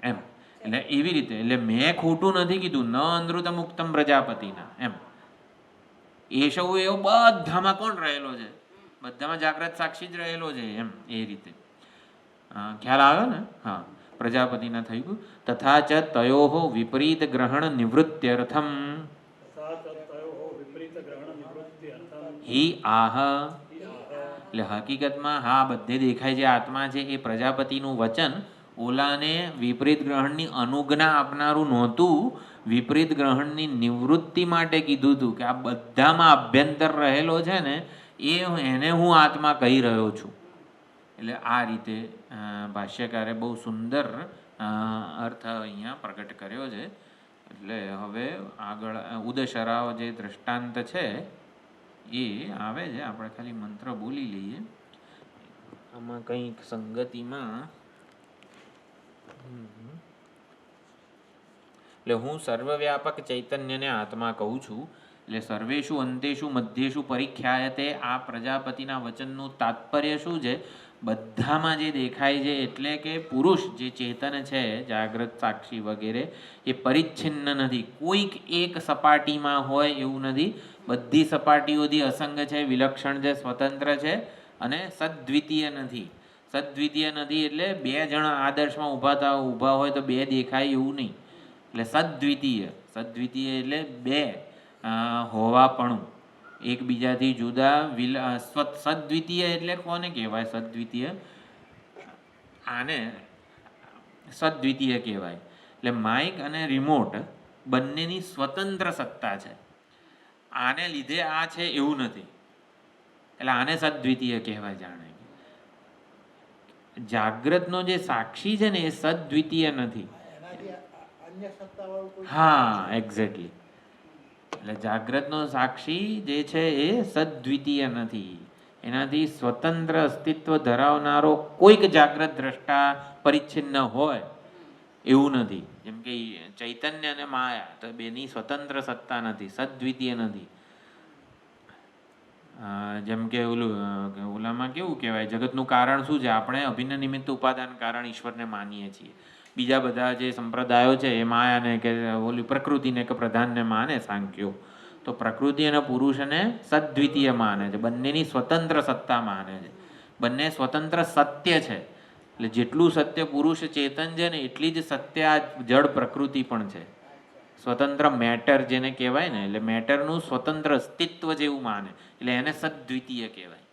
એમ. એટલે એવી રીતે, એટલે મેં ખોટું નથી કીધું. ન અનૃતમ ઉક્તમ પ્રજાપતિના એમ. એશૌ એવો બધામાં કોણ રહેલો છે? બધામાં જાગ્રત સાક્ષી જ રહેલો છે એમ. એ રીતે ખ્યાલ આવ્યો ને? હા. પ્રજાપતિના થઈ ગયું. તથા ચ તયોઃ વિપરીત ગ્રહણ નિવૃત્ત્યર્થમ હિ આહ. એટલે હકીકતમાં હા બધે દેખાય જે આત્મા છે એ પ્રજાપતિનું વચન ઓલાને વિપરીત ગ્રહણની અનુજ્ઞા આપનારું નહોતું. વિપરીત ગ્રહણની નિવૃત્તિ માટે કીધું હતું કે આ બધામાં આભ્યંતર રહેલો છે ને એને હું આત્મા કહી રહ્યો છું. એટલે આ રીતે ભાષ્યકારે બહુ સુંદર અર્થ અહીંયા પ્રગટ કર્યો છે. એટલે હવે આગળ ઉદશરાવ જે દ્રષ્ટાંત છે એ આવે છે. આપણે ખાલી મંત્ર બોલી લઈએ. આમાં કંઈક સંગતિમાં એટલે હું સર્વવ્યાપક ચૈતન્યને આત્મા કહું છું. એટલે સર્વેષુ અંતેષુ મધ્યેષુ પરિખ્યાયતે, આ પ્રજાપતિના વચનનું તાત્પર્ય શું છે? બધામાં જે દેખાય છે એટલે કે પુરુષ જે ચેતન છે, જાગ્રત સાક્ષી વગેરે, એ પરિચ્છિન્ન નથી. કોઈક એક સપાટીમાં હોય એવું નથી. બધી સપાટીઓથી અસંગ છે, વિલક્ષણ છે, સ્વતંત્ર છે અને સદ્વિતીય નથી. સદ્વિતીય નથી એટલે બે જણ આદર્શમાં ઊભા હોય તો બે દેખાય એવું નહીં. એટલે સદ્વિતીય, સદ્વિતીય એટલે બે હોવાપણું, એકબીજાથી જુદા. સદ્વિતીય એટલે કોને કહેવાય? સદ્વિતીય, આને સદ્વિતીય કહેવાય. એટલે માઇક અને રિમોટ બંનેની સ્વતંત્ર સત્તા છે. આને લીધે આ છે એવું નથી. એટલે આને સદ્વિતીય કહેવાય. જાણે જાગ્રતનો જે સાક્ષી છે ને એ સદ્વિતીય નથી. હા, એક્ઝેક્ટલી. એટલે જાગ્રતનો સાક્ષી જે છે એ સદ્વિતીય નથી. એનાથી સ્વતંત્ર અસ્તિત્વ ધરાવનારો કોઈક જાગ્રત દ્રષ્ટા પરિચ્છિન્ન હોય એવું નથી. જેમ કે ચૈતન્ય અને માયા તો બેની સ્વતંત્ર સત્તા નથી, સદ્વિતીય નથી. જેમ કે ઓલામાં કેવું કહેવાય, જગતનું કારણ શું છે? આપણે અભિન્ન નિમિત્ત ઉપાદાન કારણ ઈશ્વરને માનીએ છીએ. બીજા બધા જે સંપ્રદાયો છે એ માયાને કે ઓલી પ્રકૃતિને કે પ્રધાનને માને સાંખ્યો. તો પ્રકૃતિ અને પુરુષને સદ્વિતીય માને છે, બંનેની સ્વતંત્ર સત્તા માને છે, બંને સ્વતંત્ર સત્ય છે. એટલે જેટલું સત્ય પુરુષ ચેતન છે ને એટલી જ સત્ય આ જડ પ્રકૃતિ પણ છે. સ્વતંત્ર મેટર જેને કહેવાય ને, એટલે મેટરનું સ્વતંત્ર અસ્તિત્વ જેવું માને, એટલે એને સદ્વિતીય કહેવાય.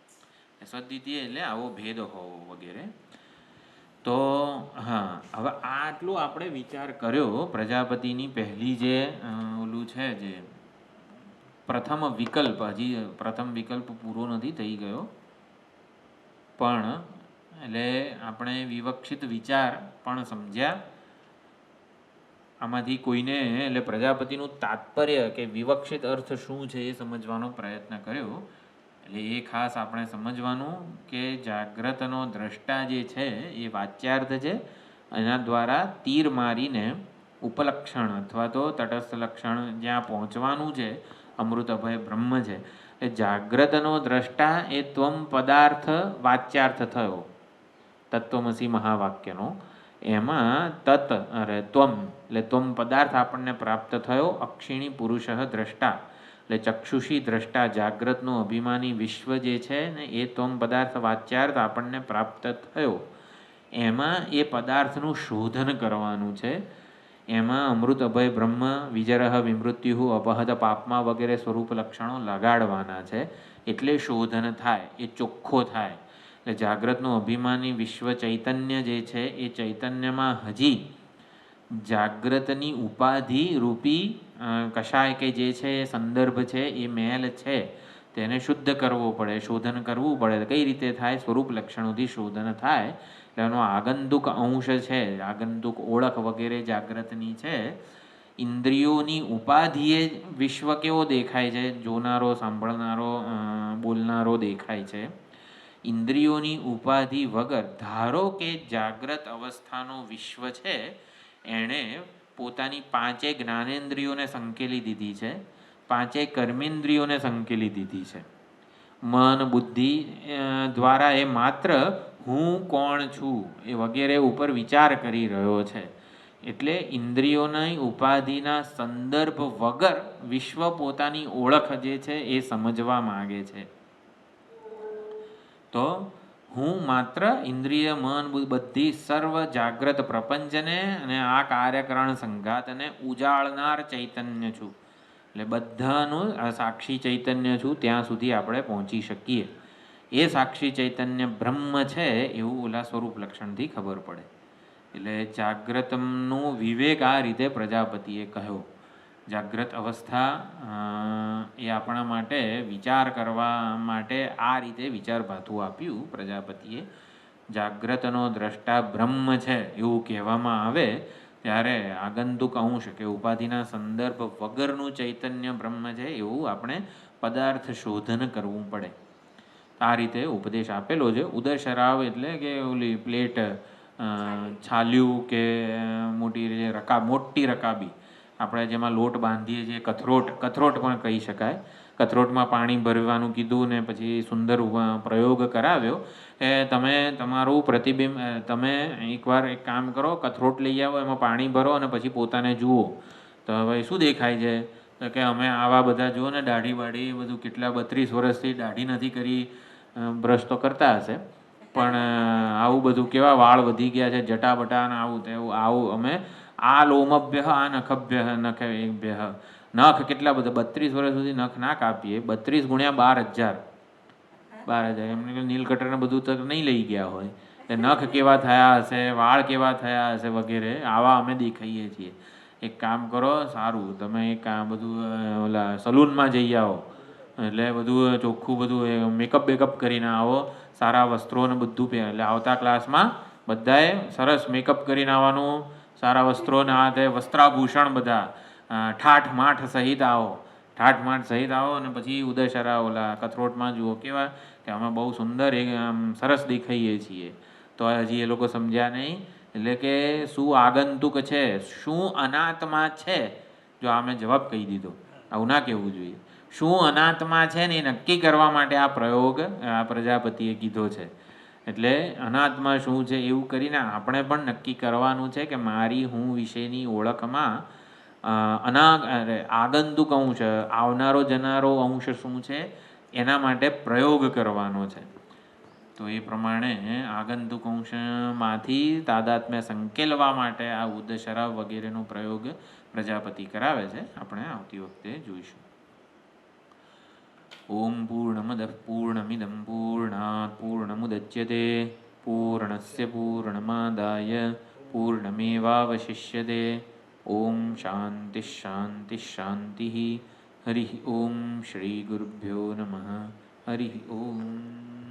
સદ્વિતીય એટલે આવો ભેદ હોવો વગેરે. તો હા, હવે આટલું આપણે વિચાર કર્યો પ્રજાપતિની પહેલી જે ઓલું છે, જે પ્રથમ વિકલ્પ, હજી પ્રથમ વિકલ્પ પૂરો નથી થઈ ગયો, પણ એટલે આપણે વિવક્ષિત વિચાર પણ સમજ્યા. આમાંથી કોઈને એટલે પ્રજાપતિનું તાત્પર્ય કે વિવક્ષિત અર્થ શું છે એ સમજવાનો પ્રયત્ન કર્યો. એટલે એ ખાસ આપણે સમજવાનું કે જાગ્રતનો દ્રષ્ટા જે છે એ વાચ્યાર્થ છે. એના દ્વારા તીર મારીને ઉપલક્ષણ અથવા તો તટસ્થ લક્ષણ જ્યાં પહોંચવાનું છે, અમૃત અભય બ્રહ્મ છે. એ જાગ્રતનો દ્રષ્ટા એ ત્વમ પદાર્થ વાચ્યાર્થ થયો તત્વમસી મહાવાક્યનો. એમાં તત અરે ત્વમ એટલે ત્વમ પદાર્થ આપણને પ્રાપ્ત થયો. અક્ષિણી પુરુષ દ્રષ્ટા એટલે ચક્ષુષી દ્રષ્ટા જાગ્રતનો અભિમાની વિશ્વ જે છે ને એ ત્વમ પદાર્થ વાચ્યાર્થ આપણને પ્રાપ્ત થયો. એમાં એ પદાર્થનું શોધન કરવાનું છે. એમાં અમૃત અભય બ્રહ્મ, વિજરહ વિમૃત્યુ, અપહત પાપમાં વગેરે સ્વરૂપ લક્ષણો લગાડવાના છે. એટલે શોધન થાય, એ ચોખ્ખો થાય. એટલે જાગ્રતનું અભિમાની વિશ્વ ચૈતન્ય જે છે એ ચૈતન્યમાં હજી જાગ્રતની ઉપાધિ રૂપી કશાય કે જે છે એ સંદર્ભ છે, એ મેલ છે, તેને શુદ્ધ કરવો પડે, શોધન કરવું પડે. કઈ રીતે થાય? સ્વરૂપ લક્ષણોથી શોધન થાય. એટલે એનો આગંતુક અંશ છે, આગંતુક ઓળખ વગેરે જાગ્રતની છે. ઇન્દ્રિયોની ઉપાધિએ વિશ્વ કેવો દેખાય છે? જોનારો, સાંભળનારો, બોલનારો દેખાય છે. ઇન્દ્રિયોની ઉપાધિ વગર ધારો કે જાગ્રત અવસ્થાનો વિશ્વ છે, એણે પોતાની 5 જ્ઞાનેન્દ્રિયોને સંકેલી દીધી છે, 5 કર્મેન્દ્રિયોને સંકેલી દીધી છે. મન બુદ્ધિ દ્વારા એ માત્ર હું કોણ છું એ વગેરે ઉપર વિચાર કરી રહ્યો છે. એટલે ઇન્દ્રિયોની ઉપાધિના સંદર્ભ વગર વિશ્વ પોતાની ઓળખ જે છે એ સમજવા માગે છે. તો હું માત્ર ઇન્દ્રિય, મન, બધી સર્વ જાગ્રત પ્રપંચને અને આ કાર્યકરણ સંઘાતને ઉજાળનાર ચૈતન્ય છું. એટલે બધાનું સાક્ષી ચૈતન્ય છું, ત્યાં સુધી આપણે પહોંચી શકીએ. એ સાક્ષી ચૈતન્ય બ્રહ્મ છે એવું ઓલા સ્વરૂપ લક્ષણથી ખબર પડે. એટલે જાગ્રતનું વિવેક આ રીતે પ્રજાપતિએ કહ્યો. જાગ્રત અવસ્થા એ આપણા માટે વિચાર કરવા માટે આ રીતે વિચાર ભાથું આપ્યું પ્રજાપતિએ. જાગ્રતનો દ્રષ્ટા બ્રહ્મ છે એવું કહેવામાં આવે ત્યારે આગંતુક અંશ કે ઉપાધિના સંદર્ભ વગરનું ચૈતન્ય બ્રહ્મ છે એવું આપણે પદાર્થ શોધન કરવું પડે. આ રીતે ઉપદેશ આપેલો છે. ઉદરશરાવ એટલે કે ઓલી પ્લેટ, છાલ્યું કે મોટી રકાબી, આપણે જેમાં લોટ બાંધીએ છીએ, કથરોટ પણ કહી શકાય. કથરોટમાં પાણી ભરવાનું કીધું ને પછી સુંદર પ્રયોગ કરાવ્યો કે તમે તમારું પ્રતિબિંબ, તમે એકવાર એક કામ કરો, કથરોટ લઈ આવો, એમાં પાણી ભરો અને પછી પોતાને જુઓ તો હવે શું દેખાય છે? તો કે અમે આવા બધા જુઓ ને દાઢી બાઢી બધું કેટલા 32 વર્ષથી દાઢી નથી કરી, બ્રશ તો કરતા હશે પણ આવું બધું કેવા વાળ વધી ગયા છે, જટાબટા ને આવું તેવું, આવું અમે આ લોમભ્ય આ નખભ્ય નખેભ્ય, નખ કેટલા બધા 32 વર્ષ સુધી નખ ના કાપીએ, 32 ગુણ્યા 12,000 એમને નીલ કટરને બધું તો નહીં લઈ ગયા હોય, એ નખ કેવા થયા હશે, વાળ કેવા થયા હશે વગેરે, આવા અમે દેખાઈએ છીએ. એક કામ કરો, સારું તમે એક બધું ઓલા સલૂનમાં જઈ આવો, એટલે બધું ચોખ્ખું બધું મેકઅપ બેકઅપ કરીને આવો, સારા વસ્ત્રો ને બધું પહેરે. એટલે આવતા ક્લાસમાં બધાએ સરસ મેકઅપ કરીને આવવાનું, સારા વસ્ત્રો ને આ તે વસ્ત્રાભૂષણ બધા ઠાઠ માઠ સહિત આવો અને પછી ઉદયશરા ઓલા કથરોટમાં જુઓ કેવા કે અમે બહુ સુંદર સરસ દેખાઈએ છીએ. તો હજી એ લોકો સમજ્યા નહીં. એટલે કે શું આગંતુક છે, શું અનાત્મા છે, જો આમે જવાબ કહી દીધો. આવું ના કહેવું જોઈએ. શું અનાત્મા છે ને એ નક્કી કરવા માટે આ પ્રયોગ આ પ્રજાપતિએ કીધો છે. એટલે અનાત્મા શું છે એવું કરીને આપણે પણ નક્કી કરવાનું છે કે મારી હું વિશેની ઓળખમાં આગંતુક અંશ, આવનારો જનારો અંશ શું છે એના માટે પ્રયોગ કરવાનો છે. તો એ પ્રમાણે આગંતુક અંશમાંથી તાદાત્મ્ય સંકેલવા માટે આ ઉદશરા વગેરેનો પ્રયોગ પ્રજાપતિ કરાવે છે. આપણે આવતી વખતે જોઈશું. ઓમ પૂર્ણમદઃ પૂર્ણમિદં પૂર્ણાત પૂર્ણમુદચ્યતે પૂર્ણસ્ય પૂર્ણમાદાય પૂર્ણમેવાવશિષ્યતે. ઓમ શાંતિ શાંતિ શાંતિ. હરિ ઓમ શ્રી ગુરુભ્યો નમઃ. હરિ ઓમ.